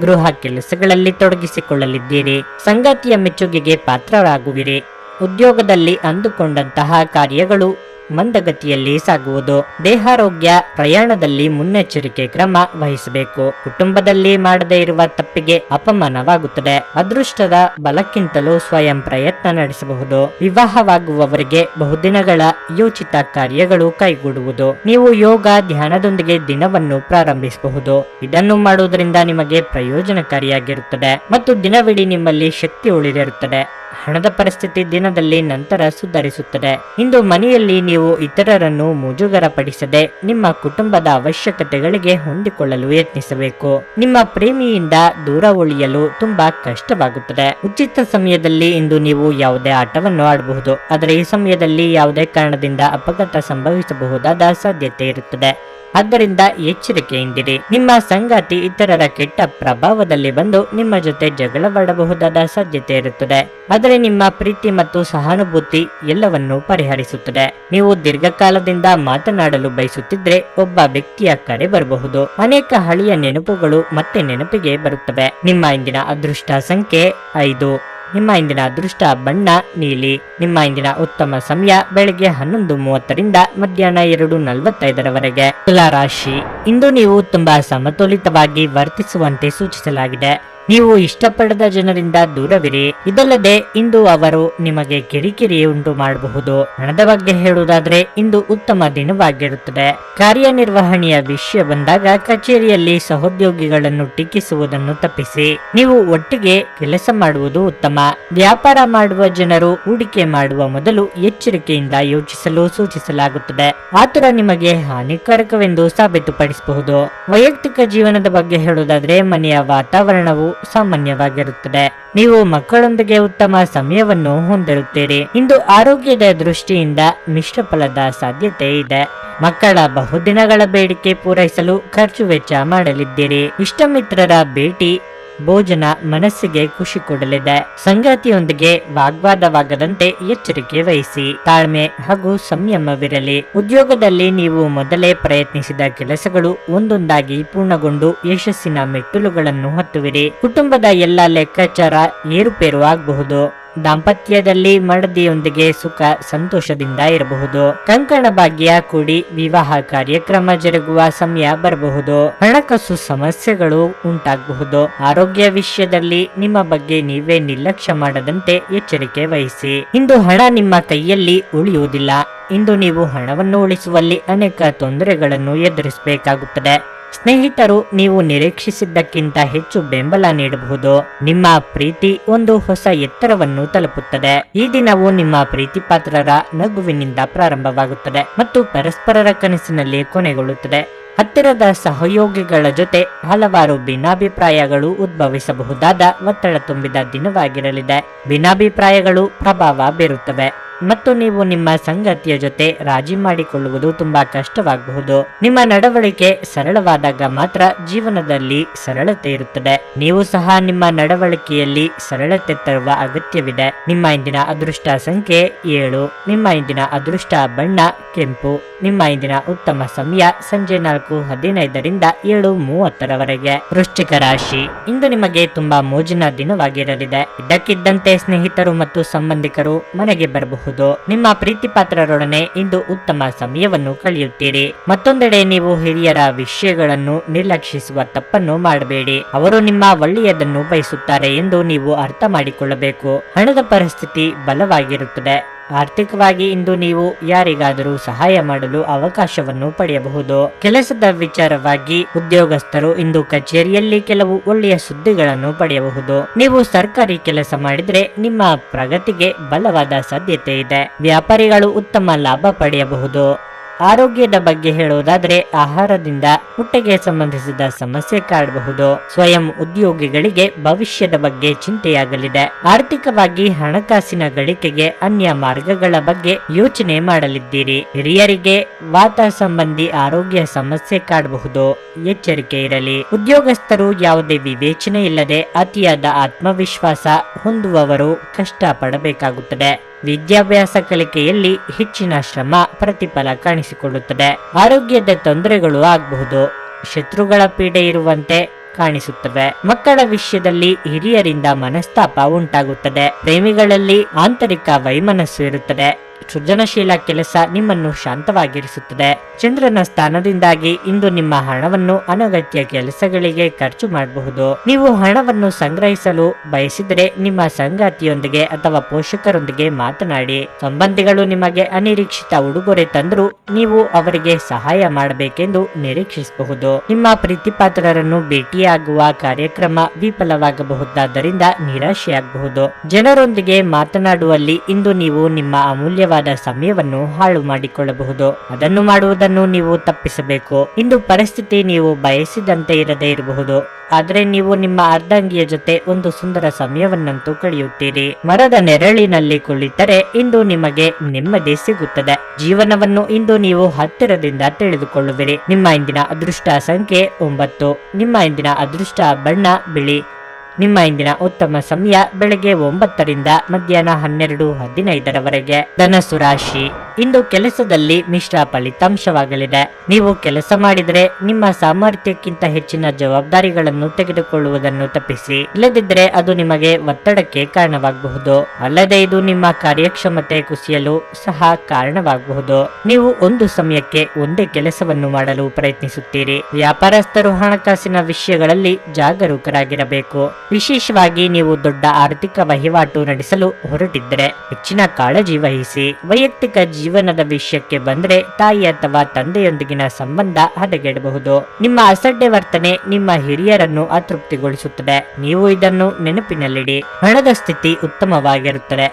ಗೃಹ ಕೆಲಸಗಳಲ್ಲಿ ತೊಡಗಿಸಿಕೊಳ್ಳಲಿದ್ದೀರಿ. ಸಂಗಾತಿಯ ಮೆಚ್ಚುಗೆಗೆ ಪಾತ್ರರಾಗುವಿರಿ. ಉದ್ಯೋಗದಲ್ಲಿ ಅಂದುಕೊಂಡಂತಹ ಕಾರ್ಯಗಳು ಮಂದಗತಿಯಲ್ಲಿ ಸಾಗುವುದು. ದೇಹಾರೋಗ್ಯ, ಪ್ರಯಾಣದಲ್ಲಿ ಮುನ್ನೆಚ್ಚರಿಕೆ ಕ್ರಮ ವಹಿಸಬೇಕು. ಕುಟುಂಬದಲ್ಲಿ ಮಾಡದೇ ಇರುವ ತಪ್ಪಿಗೆ ಅಪಮಾನವಾಗುತ್ತದೆ. ಅದೃಷ್ಟದ ಬಲಕ್ಕಿಂತಲೂ ಸ್ವಯಂ ಪ್ರಯತ್ನ ನಡೆಸಬಹುದು. ವಿವಾಹವಾಗುವವರಿಗೆ ಬಹುದಿನಗಳ ಯೋಚಿತ ಕಾರ್ಯಗಳು ಕೈಗೂಡುವುದು. ನೀವು ಯೋಗ ಧ್ಯಾನದೊಂದಿಗೆ ದಿನವನ್ನು ಪ್ರಾರಂಭಿಸಬಹುದು. ಇದನ್ನು ಮಾಡುವುದರಿಂದ ನಿಮಗೆ ಪ್ರಯೋಜನಕಾರಿಯಾಗಿರುತ್ತದೆ ಮತ್ತು ದಿನವಿಡೀ ನಿಮ್ಮಲ್ಲಿ ಶಕ್ತಿ ಉಳಿದಿರುತ್ತದೆ. ಹಣದ ಪರಿಸ್ಥಿತಿ ದಿನದಲ್ಲಿ ನಂತರ ಸುಧಾರಿಸುತ್ತದೆ. ಇಂದು ಮನೆಯಲ್ಲಿ ನೀವು ಇತರರನ್ನು ಮುಜುಗರಪಡಿಸದೆ ನಿಮ್ಮ ಕುಟುಂಬದ ಅವಶ್ಯಕತೆಗಳಿಗೆ ಹೊಂದಿಕೊಳ್ಳಲು ಯತ್ನಿಸಬೇಕು. ನಿಮ್ಮ ಪ್ರೇಮಿಯಿಂದ ದೂರ ಉಳಿಯಲು ತುಂಬಾ ಕಷ್ಟವಾಗುತ್ತದೆ. ಉಚಿತ ಸಮಯದಲ್ಲಿ ಇಂದು ನೀವು ಯಾವುದೇ ಆಟವನ್ನು ಆಡಬಹುದು, ಆದರೆ ಈ ಸಮಯದಲ್ಲಿ ಯಾವುದೇ ಕಾರಣದಿಂದ ಅಪಘಾತ ಸಂಭವಿಸಬಹುದಾದ ಸಾಧ್ಯತೆ ಇರುತ್ತದೆ. ಆದ್ದರಿಂದ ಎಚ್ಚರಿಕೆಯಿಂದಿರಿ. ನಿಮ್ಮ ಸಂಗಾತಿ ಇತರರ ಕೆಟ್ಟ ಪ್ರಭಾವದಲ್ಲಿ ಬಂದು ನಿಮ್ಮ ಜೊತೆ ಜಗಳವಾಡಬಹುದಾದ ಸಾಧ್ಯತೆ ಇರುತ್ತದೆ. ಆದರೆ ನಿಮ್ಮ ಪ್ರೀತಿ ಮತ್ತು ಸಹಾನುಭೂತಿ ಎಲ್ಲವನ್ನೂ ಪರಿಹರಿಸುತ್ತದೆ. ನೀವು ದೀರ್ಘಕಾಲದಿಂದ ಮಾತನಾಡಲು ಬಯಸುತ್ತಿದ್ರೆ ಒಬ್ಬ ವ್ಯಕ್ತಿಯ ಕರೆ ಬರಬಹುದು. ಅನೇಕ ಹಳೆಯ ನೆನಪುಗಳು ಮತ್ತೆ ನೆನಪಿಗೆ ಬರುತ್ತವೆ. ನಿಮ್ಮ ಇಂದಿನ ಅದೃಷ್ಟ ಸಂಖ್ಯೆ 5. ನಿಮ್ಮ ಇಂದಿನ ಅದೃಷ್ಟ ಬಣ್ಣ ನೀಲಿ. ನಿಮ್ಮ ಇಂದಿನ ಉತ್ತಮ ಸಮಯ ಬೆಳಗ್ಗೆ 11:30ರಿಂದ ಮಧ್ಯಾಹ್ನ 2:45ರವರೆಗೆ. ತುಲಾ ರಾಶಿ, ಇಂದು ನೀವು ತುಂಬಾ ಸಮತೋಲಿತವಾಗಿ ವರ್ತಿಸುವಂತೆ ಸೂಚಿಸಲಾಗಿದೆ. ನೀವು ಇಷ್ಟಪಡದ ಜನರಿಂದ ದೂರವಿರಿ. ಇದಲ್ಲದೆ ಇಂದು ಅವರು ನಿಮಗೆ ಕಿರಿಕಿರಿ ಉಂಟು ಮಾಡಬಹುದು. ಹಣದ ಬಗ್ಗೆ ಹೇಳುವುದಾದ್ರೆ ಇಂದು ಉತ್ತಮ ದಿನವಾಗಿರುತ್ತದೆ. ಕಾರ್ಯನಿರ್ವಹಣೆಯ ವಿಷಯ ಬಂದಾಗ ಕಚೇರಿಯಲ್ಲಿ ಸಹೋದ್ಯೋಗಿಗಳನ್ನು ಟೀಕಿಸುವುದನ್ನು ತಪ್ಪಿಸಿ. ನೀವು ಒಟ್ಟಿಗೆ ಕೆಲಸ ಮಾಡುವುದು ಉತ್ತಮ. ವ್ಯಾಪಾರ ಮಾಡುವ ಜನರು ಹೂಡಿಕೆ ಮಾಡುವ ಮೊದಲು ಎಚ್ಚರಿಕೆಯಿಂದ ಯೋಚಿಸಲು ಸೂಚಿಸಲಾಗುತ್ತದೆ. ಆತುರ ನಿಮಗೆ ಹಾನಿಕಾರಕವೆಂದು ಸಾಬೀತುಪಡಿಸಬಹುದು. ವೈಯಕ್ತಿಕ ಜೀವನದ ಬಗ್ಗೆ ಹೇಳುವುದಾದ್ರೆ ಮನೆಯ ವಾತಾವರಣವು ಸಾಮಾನ್ಯವಾಗಿರುತ್ತದೆ. ನೀವು ಮಕ್ಕಳೊಂದಿಗೆ ಉತ್ತಮ ಸಮಯವನ್ನು ಹೊಂದಿರುತ್ತೀರಿ. ಇಂದು ಆರೋಗ್ಯದ ದೃಷ್ಟಿಯಿಂದ ಮಿಶ್ರ ಫಲದ ಸಾಧ್ಯತೆ ಇದೆ. ಮಕ್ಕಳ ಬಹುದಿನಗಳ ಬೇಡಿಕೆ ಪೂರೈಸಲು ಖರ್ಚು ವೆಚ್ಚ ಮಾಡಲಿದ್ದೀರಿ. ಇಷ್ಟಮಿತ್ರರ ಭೇಟಿ ಭೋಜನ ಮನಸ್ಸಿಗೆ ಖುಷಿ ಕೊಡಲಿದೆ. ಸಂಗಾತಿಯೊಂದಿಗೆ ವಾಗ್ವಾದವಾಗದಂತೆ ಎಚ್ಚರಿಕೆ ವಹಿಸಿ. ತಾಳ್ಮೆ ಹಾಗೂ ಸಂಯಮವಿರಲಿ. ಉದ್ಯೋಗದಲ್ಲಿ ನೀವು ಮೊದಲೇ ಪ್ರಯತ್ನಿಸಿದ ಕೆಲಸಗಳು ಒಂದೊಂದಾಗಿ ಪೂರ್ಣಗೊಂಡು ಯಶಸ್ಸಿನ ಮೆಟ್ಟಿಲುಗಳನ್ನು ಹತ್ತುವಿರಿ. ಕುಟುಂಬದ ಎಲ್ಲ ಲೆಕ್ಕಾಚಾರ ಏರುಪೇರು ಆಗಬಹುದು. ದಾಂಪತ್ಯದಲ್ಲಿ ಮಡದಿಯೊಂದಿಗೆ ಸುಖ ಸಂತೋಷದಿಂದ ಇರಬಹುದು. ಕಂಕಣ ಭಾಗ್ಯ ಕೂಡಿ ವಿವಾಹ ಕಾರ್ಯಕ್ರಮ ಜರುಗುವ ಸಮಯ ಬರಬಹುದು. ಹಣಕಾಸು ಸಮಸ್ಯೆಗಳು ಉಂಟಾಗಬಹುದು. ಆರೋಗ್ಯ ವಿಷಯದಲ್ಲಿ ನಿಮ್ಮ ಬಗ್ಗೆ ನೀವೇ ನಿರ್ಲಕ್ಷ್ಯ ಮಾಡದಂತೆ ಎಚ್ಚರಿಕೆ ವಹಿಸಿ. ಇಂದು ಹಣ ನಿಮ್ಮ ಕೈಯಲ್ಲಿ ಉಳಿಯುವುದಿಲ್ಲ. ಇಂದು ನೀವು ಹಣವನ್ನು ಉಳಿಸುವಲ್ಲಿ ಅನೇಕ ತೊಂದರೆಗಳನ್ನು ಎದುರಿಸಬೇಕಾಗುತ್ತದೆ. ಸ್ನೇಹಿತರು ನೀವು ನಿರೀಕ್ಷಿಸಿದ್ದಕ್ಕಿಂತ ಹೆಚ್ಚು ಬೆಂಬಲ ನೀಡಬಹುದು. ನಿಮ್ಮ ಪ್ರೀತಿ ಒಂದು ಹೊಸ ಎತ್ತರವನ್ನು ತಲುಪುತ್ತದೆ. ಈ ದಿನವು ನಿಮ್ಮ ಪ್ರೀತಿ ಪಾತ್ರರ ನಗುವಿನಿಂದ ಪ್ರಾರಂಭವಾಗುತ್ತದೆ ಮತ್ತು ಪರಸ್ಪರರ ಕನಸಿನಲ್ಲಿ ಕೊನೆಗೊಳ್ಳುತ್ತದೆ. ಹತ್ತಿರದ ಸಹಯೋಗಿಗಳ ಜೊತೆ ಹಲವಾರು ಭಿನ್ನಾಭಿಪ್ರಾಯಗಳು ಉದ್ಭವಿಸಬಹುದಾದ ಒತ್ತಡ ತುಂಬಿದ ದಿನವಾಗಿರಲಿದೆ. ಭಿನ್ನಾಭಿಪ್ರಾಯಗಳು ಪ್ರಭಾವ ಬೀರುತ್ತವೆ ಮತ್ತು ನೀವು ನಿಮ್ಮ ಸಂಗಾತಿಯ ಜೊತೆ ರಾಜಿ ಮಾಡಿಕೊಳ್ಳುವುದು ತುಂಬಾ ಕಷ್ಟವಾಗಬಹುದು. ನಿಮ್ಮ ನಡವಳಿಕೆ ಸರಳವಾದಾಗ ಮಾತ್ರ ಜೀವನದಲ್ಲಿ ಸರಳತೆ ಇರುತ್ತದೆ. ನೀವು ಸಹ ನಿಮ್ಮ ನಡವಳಿಕೆಯಲ್ಲಿ ಸರಳತೆ ತರುವ ಅಗತ್ಯವಿದೆ. ನಿಮ್ಮ ಇಂದಿನ ಅದೃಷ್ಟ ಸಂಖ್ಯೆ 7. ನಿಮ್ಮ ಇಂದಿನ ಅದೃಷ್ಟ ಬಣ್ಣ ಕೆಂಪು. ನಿಮ್ಮ ಇಂದಿನ ಉತ್ತಮ ಸಮಯ ಸಂಜೆ 4:15ರಿಂದ 7:30ರವರೆಗೆ. ವೃಶ್ಚಿಕ ರಾಶಿ, ಇಂದು ನಿಮಗೆ ತುಂಬಾ ಮೋಜಿನ ದಿನವಾಗಿರಲಿದೆ. ಇದ್ದಕ್ಕಿದ್ದಂತೆ ಸ್ನೇಹಿತರು ಮತ್ತು ಸಂಬಂಧಿಕರು ಮನೆಗೆ ಬರಬಹುದು. ನಿಮ್ಮ ಪ್ರೀತಿ ಪಾತ್ರರೊಡನೆ ಇಂದು ಉತ್ತಮ ಸಮಯವನ್ನು ಕಳೆಯುತ್ತೀರಿ. ಮತ್ತೊಂದೆಡೆ ನೀವು ಹಿರಿಯರ ವಿಷಯಗಳನ್ನು ನಿರ್ಲಕ್ಷಿಸುವ ತಪ್ಪನ್ನು ಮಾಡಬೇಡಿ. ಅವರು ನಿಮ್ಮ ಒಳ್ಳೆಯದನ್ನು ಬಯಸುತ್ತಾರೆ ಎಂದು ನೀವು ಅರ್ಥ ಮಾಡಿಕೊಳ್ಳಬೇಕು. ಹಣದ ಪರಿಸ್ಥಿತಿ ಬಲವಾಗಿರುತ್ತದೆ. ಆರ್ಥಿಕವಾಗಿ ಇಂದು ನೀವು ಯಾರಿಗಾದರೂ ಸಹಾಯ ಮಾಡಲು ಅವಕಾಶವನ್ನು ಪಡೆಯಬಹುದು. ಕೆಲಸದ ವಿಚಾರವಾಗಿ ಉದ್ಯೋಗಸ್ಥರು ಇಂದು ಕಚೇರಿಯಲ್ಲಿ ಕೆಲವು ಒಳ್ಳೆಯ ಸುದ್ದಿಗಳನ್ನು ಪಡೆಯಬಹುದು. ನೀವು ಸರ್ಕಾರಿ ಕೆಲಸ ಮಾಡಿದ್ರೆ ನಿಮ್ಮ ಪ್ರಗತಿಗೆ ಬಲವಾದ ಸಾಧ್ಯತೆ ಇದೆ. ವ್ಯಾಪಾರಿಗಳು ಉತ್ತಮ ಲಾಭ ಪಡೆಯಬಹುದು. ಆರೋಗ್ಯದ ಬಗ್ಗೆ ಹೇಳುವುದಾದ್ರೆ ಆಹಾರದಿಂದ ಹೊಟ್ಟೆಗೆ ಸಂಬಂಧಿಸಿದ ಸಮಸ್ಯೆ ಕಾಡಬಹುದು. ಸ್ವಯಂ ಉದ್ಯೋಗಿಗಳಿಗೆ ಭವಿಷ್ಯದ ಬಗ್ಗೆ ಚಿಂತೆಯಾಗಲಿದೆ. ಆರ್ಥಿಕವಾಗಿ ಹಣಕಾಸಿನ ಗಳಿಕೆಗೆ ಅನ್ಯ ಮಾರ್ಗಗಳ ಬಗ್ಗೆ ಯೋಚನೆ ಮಾಡಲಿದ್ದೀರಿ. ಹಿರಿಯರಿಗೆ ವಾತ ಸಂಬಂಧಿ ಆರೋಗ್ಯ ಸಮಸ್ಯೆ ಕಾಡಬಹುದು. ಎಚ್ಚರಿಕೆ ಇರಲಿ. ಉದ್ಯೋಗಸ್ಥರು ಯಾವುದೇ ವಿವೇಚನೆ ಇಲ್ಲದೆ ಅತಿಯಾದ ಆತ್ಮವಿಶ್ವಾಸ ಹೊಂದುವವರು ಕಷ್ಟ ಪಡಬೇಕಾಗುತ್ತದೆ. ವಿದ್ಯಾಭ್ಯಾಸ ಕಲಿಕೆಯಲ್ಲಿ ಹೆಚ್ಚಿನ ಶ್ರಮ ಪ್ರತಿಫಲ ಕಾಣಿಸಿಕೊಳ್ಳುತ್ತದೆ. ಆರೋಗ್ಯದ ತೊಂದರೆಗಳು ಆಗಬಹುದು. ಶತ್ರುಗಳ ಪೀಡೆ ಇರುವಂತೆ ಕಾಣಿಸುತ್ತವೆ. ಮಕ್ಕಳ ವಿಷಯದಲ್ಲಿ ಹಿರಿಯರಿಂದ ಮನಸ್ತಾಪ ಉಂಟಾಗುತ್ತದೆ. ಪ್ರೇಮಿಗಳಲ್ಲಿ ಆಂತರಿಕ ವೈಮನಸ್ಸು ಇರುತ್ತದೆ. ಸೃಜನಶೀಲ ಕೆಲಸ ನಿಮ್ಮನ್ನು ಶಾಂತವಾಗಿರಿಸುತ್ತದೆ. ಚಂದ್ರನ ಸ್ಥಾನದಿಂದಾಗಿ ಇಂದು ನಿಮ್ಮ ಹಣವನ್ನು ಅನಗತ್ಯ ಕೆಲಸಗಳಿಗೆ ಖರ್ಚು ಮಾಡಬಹುದು. ನೀವು ಹಣವನ್ನು ಸಂಗ್ರಹಿಸಲು ಬಯಸಿದರೆ ನಿಮ್ಮ ಸಂಗಾತಿಯೊಂದಿಗೆ ಅಥವಾ ಪೋಷಕರೊಂದಿಗೆ ಮಾತನಾಡಿ. ಸಂಬಂಧಿಗಳು ನಿಮಗೆ ಅನಿರೀಕ್ಷಿತ ಉಡುಗೊರೆ ತಂದರೂ ನೀವು ಅವರಿಗೆ ಸಹಾಯ ಮಾಡಬೇಕೆಂದು ನಿರೀಕ್ಷಿಸಬಹುದು. ನಿಮ್ಮ ಪ್ರೀತಿಪಾತ್ರರನ್ನು ಭೇಟಿಯಾಗುವ ಕಾರ್ಯಕ್ರಮ ವಿಫಲವಾಗಬಹುದಾದ್ದರಿಂದ ನಿರಾಶೆಯಾಗಬಹುದು. ಜನರೊಂದಿಗೆ ಮಾತನಾಡುವಲ್ಲಿ ಇಂದು ನೀವು ನಿಮ್ಮ ಅಮೂಲ್ಯವಾದ ಸಮಯವನ್ನು ಹಾಳು ಮಾಡಿಕೊಳ್ಳಬಹುದು. ಅದನ್ನು ಮಾಡುವುದನ್ನು ನೀವು ತಪ್ಪಿಸಬೇಕು. ಇಂದು ಪರಿಸ್ಥಿತಿ ನೀವು ಬಯಸಿದಂತೆ ಇರದೇ ಇರಬಹುದು, ಆದರೆ ನೀವು ನಿಮ್ಮ ಅರ್ಧಾಂಗಿಯ ಜೊತೆ ಒಂದು ಸುಂದರ ಸಮಯವನ್ನಂತೂ ಕಳೆಯುತ್ತೀರಿ. ಮರದ ನೆರಳಿನಲ್ಲಿ ಕುಳಿತರೆ ಇಂದು ನಿಮಗೆ ನೆಮ್ಮದಿ ಸಿಗುತ್ತದೆ. ಜೀವನವನ್ನು ಇಂದು ನೀವು ಹತ್ತಿರದಿಂದ ತಿಳಿದುಕೊಳ್ಳುವಿರಿ. ನಿಮ್ಮ ಇಂದಿನ ಅದೃಷ್ಟ ಸಂಖ್ಯೆ 9. ನಿಮ್ಮ ಇಂದಿನ ಅದೃಷ್ಟ ಬಣ್ಣ ಬಿಳಿ. ನಿಮ್ಮ ಇಂದಿನ ಉತ್ತಮ ಸಮಯ ಬೆಳಗ್ಗೆ 9ರಿಂದ ಮಧ್ಯಾಹ್ನ 12:15ರವರೆಗೆ. ಧನಸ್ಸು ರಾಶಿ, ಇಂದು ಕೆಲಸದಲ್ಲಿ ಮಿಶ್ರ ಫಲಿತಾಂಶವಾಗಲಿದೆ. ನೀವು ಕೆಲಸ ಮಾಡಿದರೆ ನಿಮ್ಮ ಸಾಮರ್ಥ್ಯಕ್ಕಿಂತ ಹೆಚ್ಚಿನ ಜವಾಬ್ದಾರಿಗಳನ್ನು ತೆಗೆದುಕೊಳ್ಳುವುದನ್ನು ತಪ್ಪಿಸಿ. ಇಲ್ಲದಿದ್ದರೆ ಅದು ನಿಮಗೆ ಒತ್ತಡಕ್ಕೆ ಕಾರಣವಾಗಬಹುದು. ಅಲ್ಲದೆ ಇದು ನಿಮ್ಮ ಕಾರ್ಯಕ್ಷಮತೆ ಕುಸಿಯಲು ಸಹ ಕಾರಣವಾಗಬಹುದು. ನೀವು ಒಂದು ಸಮಯಕ್ಕೆ ಒಂದೇ ಕೆಲಸವನ್ನು ಮಾಡಲು ಪ್ರಯತ್ನಿಸುತ್ತೀರಿ. ವ್ಯಾಪಾರಸ್ಥರು ಹಣಕಾಸಿನ ವಿಷಯಗಳಲ್ಲಿ ಜಾಗರೂಕರಾಗಿರಬೇಕು. ವಿಶೇಷವಾಗಿ ನೀವು ದೊಡ್ಡ ಆರ್ಥಿಕ ವಹಿವಾಟು ನಡೆಸಲು ಹೊರಟಿದ್ದರೆ ಹೆಚ್ಚಿನ ಕಾಳಜಿ ವಹಿಸಿ. ವೈಯಕ್ತಿಕ ಜೀವನದ ವಿಷಯಕ್ಕೆ ಬಂದ್ರೆ ತಾಯಿ ಅಥವಾ ತಂದೆಯೊಂದಿಗಿನ ಸಂಬಂಧ ಹದಗೆಡಬಹುದು. ನಿಮ್ಮ ಅಸಡ್ಡೆ ವರ್ತನೆ ನಿಮ್ಮ ಹಿರಿಯರನ್ನು ಅತೃಪ್ತಿಗೊಳಿಸುತ್ತದೆ. ನೀವು ಇದನ್ನು ನೆನಪಿನಲ್ಲಿಡಿ. ಹಣದ ಸ್ಥಿತಿ ಉತ್ತಮವಾಗಿರುತ್ತದೆ.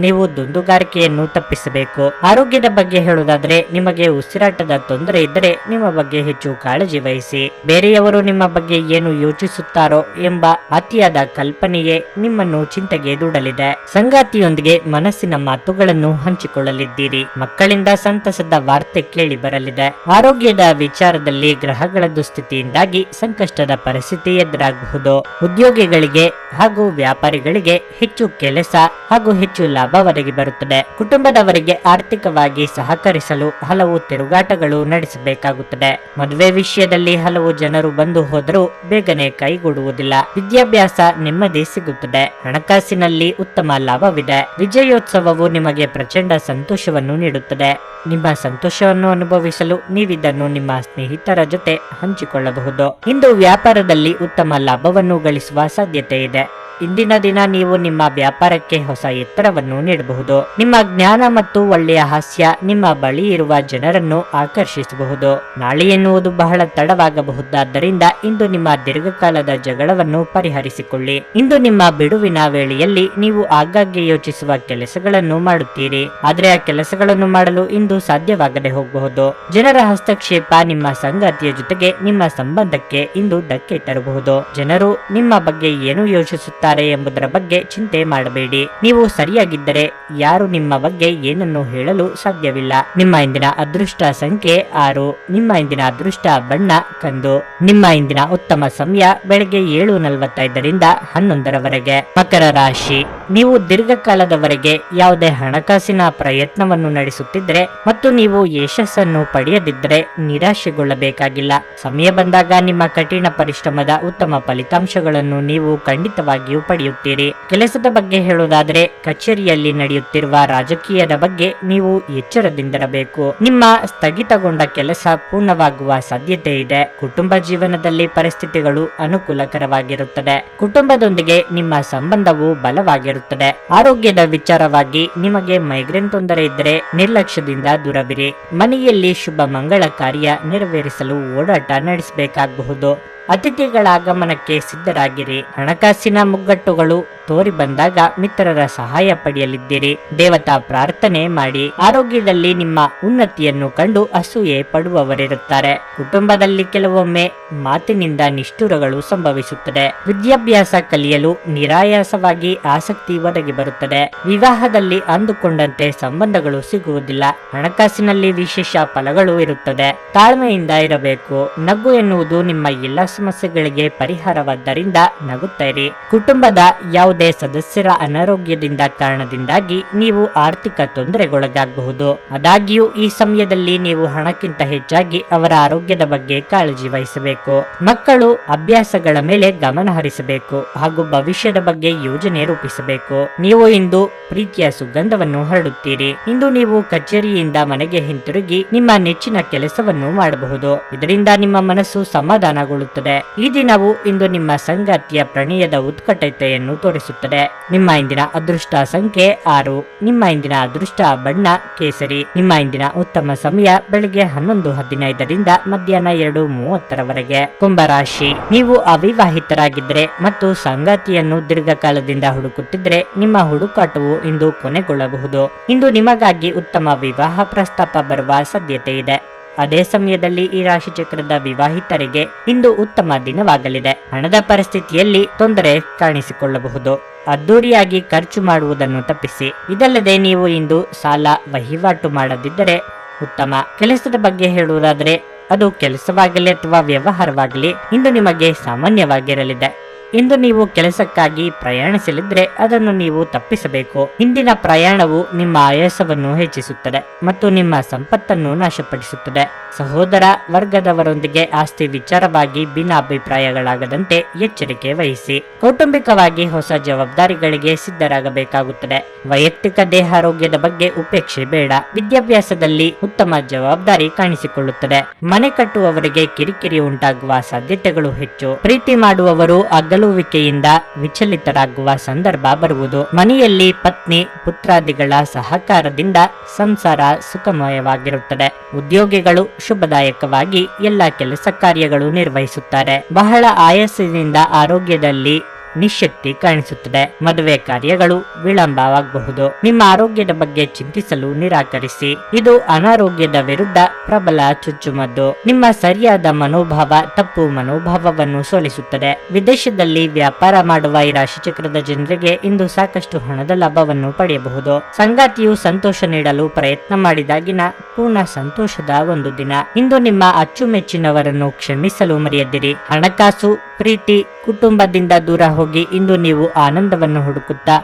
ನೀವು ದುಂದುಗಾರಿಕೆಯನ್ನು ತಪ್ಪಿಸಬೇಕು. ಆರೋಗ್ಯದ ಬಗ್ಗೆ ಹೇಳುವುದಾದ್ರೆ, ನಿಮಗೆ ಉಸಿರಾಟದ ತೊಂದರೆ ಇದ್ದರೆ ನಿಮ್ಮ ಬಗ್ಗೆ ಹೆಚ್ಚು ಕಾಳಜಿ ವಹಿಸಿ. ಬೇರೆಯವರು ನಿಮ್ಮ ಬಗ್ಗೆ ಏನು ಯೋಚಿಸುತ್ತಾರೋ ಎಂಬ ಅತಿಯಾದ ಕಲ್ಪನೆಯೇ ನಿಮ್ಮನ್ನು ಚಿಂತೆಗೆ ದೂಡಲಿದೆ. ಸಂಗಾತಿಯೊಂದಿಗೆ ಮನಸ್ಸಿನ ಮಾತುಗಳನ್ನು ಹಂಚಿಕೊಳ್ಳಲಿದ್ದೀರಿ. ಮಕ್ಕಳಿಂದ ಸಂತಸದ ವಾರ್ತೆ ಕೇಳಿ ಬರಲಿದೆ. ಆರೋಗ್ಯದ ವಿಚಾರದಲ್ಲಿ ಗ್ರಹಗಳ ದುಸ್ಥಿತಿಯಿಂದಾಗಿ ಸಂಕಷ್ಟದ ಪರಿಸ್ಥಿತಿ ಎದುರಾಗಬಹುದು. ಉದ್ಯೋಗಿಗಳಿಗೆ ಹಾಗೂ ವ್ಯಾಪಾರಿಗಳಿಗೆ ಹೆಚ್ಚು ಕೆಲಸ ಹಾಗೂ ಹೆಚ್ಚು ಲಾಭ ಒದಗಿ ಬರುತ್ತದೆ. ಕುಟುಂಬದವರಿಗೆ ಆರ್ಥಿಕವಾಗಿ ಸಹಕರಿಸಲು ಹಲವು ತಿರುಗಾಟಗಳು ನಡೆಸಬೇಕಾಗುತ್ತದೆ. ಮದುವೆ ವಿಷಯದಲ್ಲಿ ಹಲವು ಜನರು ಬಂದು ಹೋದರೂ ಬೇಗನೆ ಕೈಗೂಡುವುದಿಲ್ಲ. ವಿದ್ಯಾಭ್ಯಾಸ ನೆಮ್ಮದಿ ಸಿಗುತ್ತದೆ. ಹಣಕಾಸಿನಲ್ಲಿ ಉತ್ತಮ ಲಾಭವಿದೆ. ವಿಜಯೋತ್ಸವವು ನಿಮಗೆ ಪ್ರಚಂಡ ಸಂತೋಷವನ್ನು ನೀಡುತ್ತದೆ. ನಿಮ್ಮ ಸಂತೋಷವನ್ನು ಅನುಭವಿಸಲು ನೀವಿದನ್ನು ನಿಮ್ಮ ಸ್ನೇಹಿತರ ಜೊತೆ ಹಂಚಿಕೊಳ್ಳಬಹುದು. ಇಂದು ವ್ಯಾಪಾರದಲ್ಲಿ ಉತ್ತಮ ಲಾಭವನ್ನು ಗಳಿಸುವ ಸಾಧ್ಯತೆ ಇದೆ. ಇಂದಿನ ದಿನ ನೀವು ನಿಮ್ಮ ವ್ಯಾಪಾರಕ್ಕೆ ಹೊಸ ಎತ್ತರವನ್ನು ನೀಡಬಹುದು. ನಿಮ್ಮ ಜ್ಞಾನ ಮತ್ತು ಒಳ್ಳೆಯ ಹಾಸ್ಯ ನಿಮ್ಮ ಬಳಿ ಇರುವ ಜನರನ್ನು ಆಕರ್ಷಿಸಬಹುದು. ನಾಳೆ ಎನ್ನುವುದು ಬಹಳ ತಡವಾಗಬಹುದಾದ್ದರಿಂದ ಇಂದು ನಿಮ್ಮ ದೀರ್ಘಕಾಲದ ಜಗಳವನ್ನು ಪರಿಹರಿಸಿಕೊಳ್ಳಿ. ಇಂದು ನಿಮ್ಮ ಬಿಡುವಿನ ವೇಳೆಯಲ್ಲಿ ನೀವು ಆಗಾಗ್ಗೆ ಯೋಚಿಸುವ ಕೆಲಸಗಳನ್ನು ಮಾಡುತ್ತೀರಿ. ಆದರೆ ಆ ಕೆಲಸಗಳನ್ನು ಮಾಡಲು ಇಂದು ಸಾಧ್ಯವಾಗದೆ ಹೋಗಬಹುದು. ಜನರ ಹಸ್ತಕ್ಷೇಪ ನಿಮ್ಮ ಸಂಗಾತಿಯ ಜೊತೆಗೆ ನಿಮ್ಮ ಸಂಬಂಧಕ್ಕೆ ಇಂದು ಧಕ್ಕೆ ತರಬಹುದು. ಜನರು ನಿಮ್ಮ ಬಗ್ಗೆ ಏನು ಯೋಚಿಸುತ್ತಾರೆ ಎಂಬುದರ ಬಗ್ಗೆ ಚಿಂತೆ ಮಾಡಬೇಡಿ. ನೀವು ಸರಿಯಾಗಿದ್ದರೆ ಯಾರು ನಿಮ್ಮ ಬಗ್ಗೆ ಏನನ್ನು ಹೇಳಲು ಸಾಧ್ಯವಿಲ್ಲ. ನಿಮ್ಮ ಇಂದಿನ ಅದೃಷ್ಟ ಸಂಖ್ಯೆ 6. ನಿಮ್ಮ ಇಂದಿನ ಅದೃಷ್ಟ ಬಣ್ಣ ಕಂದು. ನಿಮ್ಮ ಇಂದಿನ ಉತ್ತಮ ಸಮಯ ಬೆಳಗ್ಗೆ 7:45ರಿಂದ 11ರವರೆಗೆ. ಮಕರ ರಾಶಿ, ನೀವು ದೀರ್ಘಕಾಲದವರೆಗೆ ಯಾವುದೇ ಹಣಕಾಸಿನ ಪ್ರಯತ್ನವನ್ನು ನಡೆಸುತ್ತಿದ್ದರೆ ಮತ್ತು ನೀವು ಯಶಸ್ಸನ್ನು ಪಡೆಯದಿದ್ದರೆ ನಿರಾಶೆಗೊಳ್ಳಬೇಕಾಗಿಲ್ಲ. ಸಮಯ ಬಂದಾಗ ನಿಮ್ಮ ಕಠಿಣ ಪರಿಶ್ರಮದ ಉತ್ತಮ ಫಲಿತಾಂಶಗಳನ್ನು ನೀವು ಖಂಡಿತವಾಗಿಯೂ ಪಡೆಯುತ್ತೀರಿ. ಕೆಲಸದ ಬಗ್ಗೆ ಹೇಳುವುದಾದರೆ, ಕಚೇರಿಯಲ್ಲಿ ನಡೆಯುತ್ತಿರುವ ರಾಜಕೀಯದ ಬಗ್ಗೆ ನೀವು ಎಚ್ಚರದಿಂದಿರಬೇಕು. ನಿಮ್ಮ ಸ್ಥಗಿತಗೊಂಡ ಕೆಲಸ ಪೂರ್ಣವಾಗುವ ಸಾಧ್ಯತೆ ಇದೆ. ಕುಟುಂಬ ಜೀವನದಲ್ಲಿ ಪರಿಸ್ಥಿತಿಗಳು ಅನುಕೂಲಕರವಾಗಿರುತ್ತದೆ. ಕುಟುಂಬದೊಂದಿಗೆ ನಿಮ್ಮ ಸಂಬಂಧವು ಬಲವಾಗಿರುತ್ತದೆ. ಆರೋಗ್ಯದ ವಿಚಾರವಾಗಿ ನಿಮಗೆ ಮೈಗ್ರೇನ್ ತೊಂದರೆ ಇದ್ದರೆ ನಿರ್ಲಕ್ಷ್ಯದಿಂದ ದೂರವಿರಿ. ಮನೆಯಲ್ಲಿ ಶುಭ ಮಂಗಳ ಕಾರ್ಯ ನೆರವೇರಿಸಲು ಓಡಾಟ ನಡೆಸಬೇಕಾಗಬಹುದು. ಅತಿಥಿಗಳ ಆಗಮನಕ್ಕೆ ಸಿದ್ಧರಾಗಿರಿ. ಹಣಕಾಸಿನ ಮುಗ್ಗಟ್ಟುಗಳು ತೋರಿ ಬಂದಾಗ ಮಿತ್ರರ ಸಹಾಯ ಪಡೆಯಲಿದ್ದೀರಿ. ದೇವತಾ ಪ್ರಾರ್ಥನೆ ಮಾಡಿ. ಆರೋಗ್ಯದಲ್ಲಿ ನಿಮ್ಮ ಉನ್ನತಿಯನ್ನು ಕಂಡು ಅಸೂಯೆ ಪಡುವವರಿರುತ್ತಾರೆ. ಕುಟುಂಬದಲ್ಲಿ ಕೆಲವೊಮ್ಮೆ ಮಾತಿನಿಂದ ನಿಷ್ಠುರಗಳು ಸಂಭವಿಸುತ್ತದೆ. ವಿದ್ಯಾಭ್ಯಾಸ ಕಲಿಯಲು ನಿರಾಯಾಸವಾಗಿ ಆಸಕ್ತಿ ಒದಗಿ ಬರುತ್ತದೆ. ವಿವಾಹದಲ್ಲಿ ಅಂದುಕೊಂಡಂತೆ ಸಂಬಂಧಗಳು ಸಿಗುವುದಿಲ್ಲ. ಹಣಕಾಸಿನಲ್ಲಿ ವಿಶೇಷ ಫಲಗಳು ಇರುತ್ತದೆ. ತಾಳ್ಮೆಯಿಂದ ಇರಬೇಕು. ನಗು ಎನ್ನುವುದು ನಿಮ್ಮ ಎಲ್ಲ ಸಮಸ್ಯೆಗಳಿಗೆ ಪರಿಹಾರವಾದ್ದರಿಂದ ನಗುತ್ತೀರಿ. ಕುಟುಂಬದ ಯಾವುದೇ ಸದಸ್ಯರ ಅನಾರೋಗ್ಯದಿಂದ ಕಾರಣದಿಂದಾಗಿ ನೀವು ಆರ್ಥಿಕ ತೊಂದರೆಗೊಳಗಾಗಬಹುದು. ಆದಾಗ್ಯೂ ಈ ಸಮಯದಲ್ಲಿ ನೀವು ಹಣಕ್ಕಿಂತ ಹೆಚ್ಚಾಗಿ ಅವರ ಆರೋಗ್ಯದ ಬಗ್ಗೆ ಕಾಳಜಿ ವಹಿಸಬೇಕು. ಮಕ್ಕಳು ಅಭ್ಯಾಸಗಳ ಮೇಲೆ ಗಮನ ಹರಿಸಬೇಕು ಹಾಗೂ ಭವಿಷ್ಯದ ಬಗ್ಗೆ ಯೋಜನೆ ರೂಪಿಸಬೇಕು. ನೀವು ಇಂದು ಪ್ರೀತಿಯ ಸುಗಂಧವನ್ನು ಹರಡುತ್ತೀರಿ. ಇಂದು ನೀವು ಕಚೇರಿಯಿಂದ ಮನೆಗೆ ಹಿಂತಿರುಗಿ ನಿಮ್ಮ ನೆಚ್ಚಿನ ಕೆಲಸವನ್ನು ಮಾಡಬಹುದು. ಇದರಿಂದ ನಿಮ್ಮ ಮನಸ್ಸು ಸಮಾಧಾನಗೊಳ್ಳುತ್ತದೆ. ಈ ದಿನವು ಇಂದು ನಿಮ್ಮ ಸಂಗಾತಿಯ ಪ್ರಣಯದ ಉತ್ಕಟತೆಯನ್ನು ತೋರಿಸುತ್ತದೆ. ನಿಮ್ಮ ಇಂದಿನ ಅದೃಷ್ಟ ಸಂಖ್ಯೆ 6. ನಿಮ್ಮ ಇಂದಿನ ಅದೃಷ್ಟ ಬಣ್ಣ ಕೇಸರಿ. ನಿಮ್ಮ ಇಂದಿನ ಉತ್ತಮ ಸಮಯ ಬೆಳಗ್ಗೆ 11:15ರಿಂದ ಮಧ್ಯಾಹ್ನ 2:30ರವರೆಗೆ. ಕುಂಭರಾಶಿ, ನೀವು ಅವಿವಾಹಿತರಾಗಿದ್ದರೆ ಮತ್ತು ಸಂಗಾತಿಯನ್ನು ದೀರ್ಘಕಾಲದಿಂದ ಹುಡುಕುತ್ತಿದ್ದರೆ ನಿಮ್ಮ ಹುಡುಕಾಟವು ಇಂದು ಕೊನೆಗೊಳ್ಳಬಹುದು. ಇಂದು ನಿಮಗಾಗಿ ಉತ್ತಮ ವಿವಾಹ ಪ್ರಸ್ತಾಪ ಬರುವ ಸಾಧ್ಯತೆ ಇದೆ. ಅದೇ ಸಮಯದಲ್ಲಿ ಈ ರಾಶಿ ಚಕ್ರದ ವಿವಾಹಿತರಿಗೆ ಇಂದು ಉತ್ತಮ ದಿನವಾಗಲಿದೆ. ಹಣದ ಪರಿಸ್ಥಿತಿಯಲ್ಲಿ ತೊಂದರೆ ಕಾಣಿಸಿಕೊಳ್ಳಬಹುದು. ಅದ್ದೂರಿಯಾಗಿ ಖರ್ಚು ಮಾಡುವುದನ್ನು ತಪ್ಪಿಸಿ. ಇದಲ್ಲದೆ ನೀವು ಇಂದು ಸಾಲ ವಹಿವಾಟು ಮಾಡದಿದ್ದರೆ ಉತ್ತಮ. ಕೆಲಸದ ಬಗ್ಗೆ ಹೇಳುವುದಾದರೆ, ಅದು ಕೆಲಸವಾಗಲಿ ಅಥವಾ ವ್ಯವಹಾರವಾಗಲಿ ಇಂದು ನಿಮಗೆ ಸಾಮಾನ್ಯವಾಗಿರಲಿದೆ. ಇಂದು ನೀವು ಕೆಲಸಕ್ಕಾಗಿ ಪ್ರಯಾಣಿಸಲಿದ್ರೆ ಅದನ್ನು ನೀವು ತಪ್ಪಿಸಬೇಕು. ಇಂದಿನ ಪ್ರಯಾಣವು ನಿಮ್ಮ ಆಯಾಸವನ್ನು ಹೆಚ್ಚಿಸುತ್ತದೆ ಮತ್ತು ನಿಮ್ಮ ಸಂಪತ್ತನ್ನು ನಾಶಪಡಿಸುತ್ತದೆ. ಸಹೋದರ ವರ್ಗದವರೊಂದಿಗೆ ಆಸ್ತಿ ವಿಚಾರವಾಗಿ ಭಿನ್ನಾಭಿಪ್ರಾಯಗಳಾಗದಂತೆ ಎಚ್ಚರಿಕೆ ವಹಿಸಿ. ಕೌಟುಂಬಿಕವಾಗಿ ಹೊಸ ಜವಾಬ್ದಾರಿಗಳಿಗೆ ಸಿದ್ಧರಾಗಬೇಕಾಗುತ್ತದೆ. ವೈಯಕ್ತಿಕ ದೇಹಾರೋಗ್ಯದ ಬಗ್ಗೆ ಉಪೇಕ್ಷೆ ಬೇಡ. ವಿದ್ಯಾಭ್ಯಾಸದಲ್ಲಿ ಉತ್ತಮ ಜವಾಬ್ದಾರಿ ಕಾಣಿಸಿಕೊಳ್ಳುತ್ತದೆ. ಮನೆ ಕಟ್ಟುವವರಿಗೆ ಕಿರಿಕಿರಿ ಉಂಟಾಗುವ ಸಾಧ್ಯತೆಗಳು ಹೆಚ್ಚು. ಪ್ರೀತಿ ಮಾಡುವವರು ಅಗಲುವಿಕೆಯಿಂದ ವಿಚಲಿತರಾಗುವ ಸಂದರ್ಭ ಬರುವುದು. ಮನೆಯಲ್ಲಿ ಪತ್ನಿ ಪುತ್ರಾದಿಗಳ ಸಹಕಾರದಿಂದ ಸಂಸಾರ ಸುಖಮಯವಾಗಿರುತ್ತದೆ. ಉದ್ಯೋಗಿಗಳು ಶುಭದಾಯಕವಾಗಿ ಎಲ್ಲ ಕೆಲಸ ಕಾರ್ಯಗಳು ನಿರ್ವಹಿಸುತ್ತಾರೆ. ಬಹಳ ಆಯಾಸದಿಂದ ಆರೋಗ್ಯದಲ್ಲಿ ನಿಶ್ಶಕ್ತಿ ಕಾಣಿಸುತ್ತದೆ. ಮದುವೆ ಕಾರ್ಯಗಳು ವಿಳಂಬವಾಗಬಹುದು. ನಿಮ್ಮ ಆರೋಗ್ಯದ ಬಗ್ಗೆ ಚಿಂತಿಸಲು ನಿರಾಕರಿಸಿ. ಇದು ಅನಾರೋಗ್ಯದ ವಿರುದ್ಧ ಪ್ರಬಲ ಚುಚ್ಚುಮದ್ದು. ನಿಮ್ಮ ಸರಿಯಾದ ಮನೋಭಾವ ತಪ್ಪು ಮನೋಭಾವವನ್ನು ಸೋಲಿಸುತ್ತದೆ. ವಿದೇಶದಲ್ಲಿ ವ್ಯಾಪಾರ ಮಾಡುವ ಈ ರಾಶಿಚಕ್ರದ ಜನರಿಗೆ ಇಂದು ಸಾಕಷ್ಟು ಹಣದ ಲಾಭವನ್ನು ಪಡೆಯಬಹುದು. ಸಂಗಾತಿಯು ಸಂತೋಷ ನೀಡಲು ಪ್ರಯತ್ನ ಮಾಡಿದಾಗಿನ ಪೂರ್ಣ ಸಂತೋಷದ ಒಂದು ದಿನ. ಇಂದು ನಿಮ್ಮ ಅಚ್ಚುಮೆಚ್ಚಿನವರನ್ನು ಕ್ಷಮಿಸಲು ಮರೆಯದಿರಿ. ಹಣಕಾಸು, ಪ್ರೀತಿ, ಕುಟುಂಬದಿಂದ ದೂರ ಹೋಗಿ ಇಂದು ನೀವು ಆನಂದವನ್ನು ಹುಡುಕುತ್ತಾ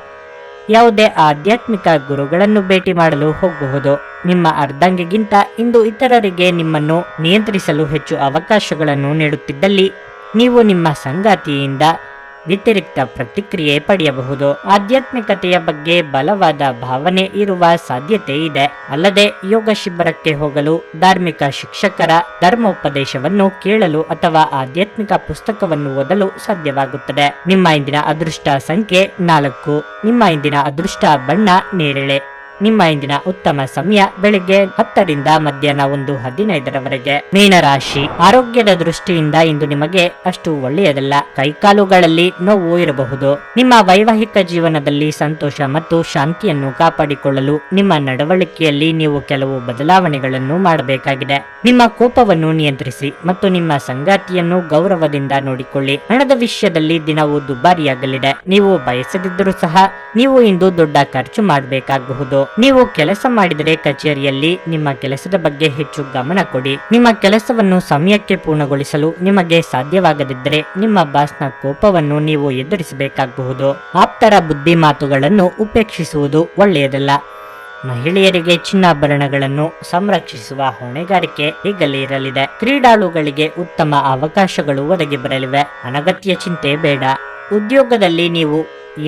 ಯಾವುದೇ ಆಧ್ಯಾತ್ಮಿಕ ಗುರುಗಳನ್ನು ಭೇಟಿ ಮಾಡಲು ಹೋಗಬಹುದು. ನಿಮ್ಮ ಅರ್ಧಾಂಗಿಗಿಂತ ಇಂದು ಇತರರಿಗೆ ನಿಮ್ಮನ್ನು ನಿಯಂತ್ರಿಸಲು ಹೆಚ್ಚು ಅವಕಾಶಗಳನ್ನು ನೀಡುತ್ತಿದ್ದಲ್ಲಿ ನೀವು ನಿಮ್ಮ ಸಂಗಾತಿಯಿಂದ ವ್ಯತಿರಿಕ್ತ ಪ್ರತಿಕ್ರಿಯೆ ಪಡೆಯಬಹುದು. ಆಧ್ಯಾತ್ಮಿಕತೆಯ ಬಗ್ಗೆ ಬಲವಾದ ಭಾವನೆ ಇರುವ ಸಾಧ್ಯತೆ ಇದೆ. ಅಲ್ಲದೆ ಯೋಗ ಶಿಬಿರಕ್ಕೆ ಹೋಗಲು, ಧಾರ್ಮಿಕ ಶಿಕ್ಷಕರ ಧರ್ಮೋಪದೇಶವನ್ನು ಕೇಳಲು ಅಥವಾ ಆಧ್ಯಾತ್ಮಿಕ ಪುಸ್ತಕವನ್ನು ಓದಲು ಸಾಧ್ಯವಾಗುತ್ತದೆ. ನಿಮ್ಮ ಇಂದಿನ ಅದೃಷ್ಟ ಸಂಖ್ಯೆ 4. ನಿಮ್ಮ ಇಂದಿನ ಅದೃಷ್ಟ ಬಣ್ಣ ನೇರಳೆ. ನಿಮ್ಮ ಇಂದಿನ ಉತ್ತಮ ಸಮಯ ಬೆಳಿಗ್ಗೆ 10 ರಿಂದ ಮಧ್ಯಾಹ್ನ 1:15 ಮೀನರಾಶಿ. ಆರೋಗ್ಯದ ದೃಷ್ಟಿಯಿಂದ ಇಂದು ನಿಮಗೆ ಅಷ್ಟು ಒಳ್ಳೆಯದಲ್ಲ. ಕೈಕಾಲುಗಳಲ್ಲಿ ನೋವು ಇರಬಹುದು. ನಿಮ್ಮ ವೈವಾಹಿಕ ಜೀವನದಲ್ಲಿ ಸಂತೋಷ ಮತ್ತು ಶಾಂತಿಯನ್ನು ಕಾಪಾಡಿಕೊಳ್ಳಲು ನಿಮ್ಮ ನಡವಳಿಕೆಯಲ್ಲಿ ನೀವು ಕೆಲವು ಬದಲಾವಣೆಗಳನ್ನು ಮಾಡಬೇಕಾಗಿದೆ. ನಿಮ್ಮ ಕೋಪವನ್ನು ನಿಯಂತ್ರಿಸಿ ಮತ್ತು ನಿಮ್ಮ ಸಂಗಾತಿಯನ್ನು ಗೌರವದಿಂದ ನೋಡಿಕೊಳ್ಳಿ. ಹಣದ ವಿಷಯದಲ್ಲಿ ದಿನವೂ ದುಬಾರಿಯಾಗಲಿದೆ. ನೀವು ಬಯಸದಿದ್ದರೂ ಸಹ ನೀವು ಇಂದು ದೊಡ್ಡ ಖರ್ಚು ಮಾಡಬೇಕಾಗಬಹುದು. ನೀವು ಕೆಲಸ ಮಾಡಿದರೆ ಕಚೇರಿಯಲ್ಲಿ ನಿಮ್ಮ ಕೆಲಸದ ಬಗ್ಗೆ ಹೆಚ್ಚು ಗಮನ ಕೊಡಿ. ನಿಮ್ಮ ಕೆಲಸವನ್ನು ಸಮಯಕ್ಕೆ ಪೂರ್ಣಗೊಳಿಸಲು ನಿಮಗೆ ಸಾಧ್ಯವಾಗದಿದ್ದರೆ ನಿಮ್ಮ ಬಾಸ್ನ ಕೋಪವನ್ನು ನೀವು ಎದುರಿಸಬೇಕಾಗಬಹುದು. ಆಪ್ತರ ಬುದ್ಧಿ ಮಾತುಗಳನ್ನು ಉಪೇಕ್ಷಿಸುವುದು ಒಳ್ಳೆಯದಲ್ಲ. ಮಹಿಳೆಯರಿಗೆ ಚಿನ್ನಾಭರಣಗಳನ್ನು ಸಂರಕ್ಷಿಸುವ ಹೊಣೆಗಾರಿಕೆ ಈಗಲೇ ಇರಲಿದೆ. ಕ್ರೀಡಾಳುಗಳಿಗೆ ಉತ್ತಮ ಅವಕಾಶಗಳು ಒದಗಿ ಬರಲಿವೆ. ಅನಗತ್ಯ ಚಿಂತೆ ಬೇಡ. ಉದ್ಯೋಗದಲ್ಲಿ ನೀವು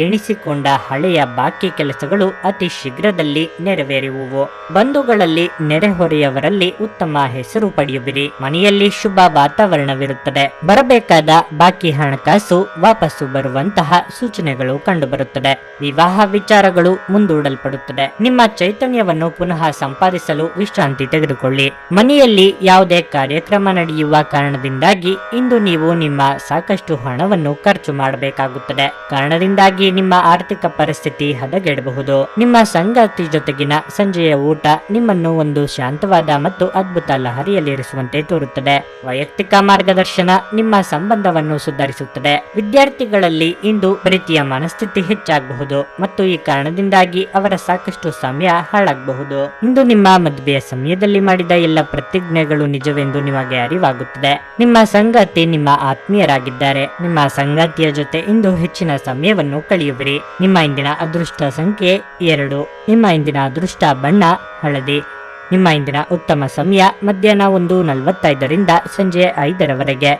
ಎಣಿಸಿಕೊಂಡ ಹಳೆಯ ಬಾಕಿ ಕೆಲಸಗಳು ಅತಿ ಶೀಘ್ರದಲ್ಲಿ ನೆರವೇರುವುವು. ಬಂಧುಗಳಲ್ಲಿ ನೆರೆಹೊರೆಯವರಲ್ಲಿ ಉತ್ತಮ ಹೆಸರು ಪಡೆಯುವಿರಿ. ಮನೆಯಲ್ಲಿ ಶುಭ ವಾತಾವರಣವಿರುತ್ತದೆ. ಬರಬೇಕಾದ ಬಾಕಿ ಹಣಕಾಸು ವಾಪಸ್ಸು ಬರುವಂತಹ ಸೂಚನೆಗಳು ಕಂಡುಬರುತ್ತದೆ. ವಿವಾಹ ವಿಚಾರಗಳು ಮುಂದೂಡಲ್ಪಡುತ್ತದೆ. ನಿಮ್ಮ ಚೈತನ್ಯವನ್ನು ಪುನಃ ಸಂಪಾದಿಸಲು ವಿಶ್ರಾಂತಿ ತೆಗೆದುಕೊಳ್ಳಿ. ಮನೆಯಲ್ಲಿ ಯಾವುದೇ ಕಾರ್ಯಕ್ರಮ ನಡೆಯುವ ಕಾರಣದಿಂದಾಗಿ ಇಂದು ನೀವು ನಿಮ್ಮ ಸಾಕಷ್ಟು ಹಣವನ್ನು ಖರ್ಚು ಮಾಡಬೇಕಾಗುತ್ತದೆ. ಕಾರಣದಿಂದಾಗಿ ನಿಮ್ಮ ಆರ್ಥಿಕ ಪರಿಸ್ಥಿತಿ ಹದಗೆಡಬಹುದು. ನಿಮ್ಮ ಸಂಗಾತಿ ಜೊತೆಗಿನ ಸಂಜೆಯ ಊಟ ನಿಮ್ಮನ್ನು ಒಂದು ಶಾಂತವಾದ ಮತ್ತು ಅದ್ಭುತ ಲಹರಿಯಲ್ಲಿರಿಸುವಂತೆ ತೋರುತ್ತದೆ. ವೈಯಕ್ತಿಕ ಮಾರ್ಗದರ್ಶನ ನಿಮ್ಮ ಸಂಬಂಧವನ್ನು ಸುಧಾರಿಸುತ್ತದೆ. ವಿದ್ಯಾರ್ಥಿಗಳಲ್ಲಿ ಇಂದು ಪ್ರೀತಿಯ ಮನಸ್ಥಿತಿ ಹೆಚ್ಚಾಗಬಹುದು ಮತ್ತು ಈ ಕಾರಣದಿಂದಾಗಿ ಅವರ ಸಾಕಷ್ಟು ಸಮಯ ಹಾಳಾಗಬಹುದು. ಇಂದು ನಿಮ್ಮ ಮದುವೆಯ ಸಮಯದಲ್ಲಿ ಮಾಡಿದ ಎಲ್ಲ ಪ್ರತಿಜ್ಞೆಗಳು ನಿಜವೆಂದು ನಿಮಗೆ ಅರಿವಾಗುತ್ತದೆ. ನಿಮ್ಮ ಸಂಗಾತಿ ನಿಮ್ಮ ಆತ್ಮೀಯರಾಗಿದ್ದಾರೆ. ನಿಮ್ಮ ಸಂಗಾತಿಯ ಜೊತೆ ಇಂದು ಹೆಚ್ಚಿನ ಸಮಯವನ್ನು ಕಳೆಯುವಿರಿ. ನಿಮ್ಮ ಇಂದಿನ ಅದೃಷ್ಟ ಸಂಖ್ಯೆ 2. ನಿಮ್ಮ ಇಂದಿನ ಅದೃಷ್ಟ ಬಣ್ಣ ಹಳದಿ. ನಿಮ್ಮ ಇಂದಿನ ಉತ್ತಮ ಸಮಯ ಮಧ್ಯಾಹ್ನ 1:45 ರಿಂದ ಸಂಜೆ 5 ರವರೆಗೆ.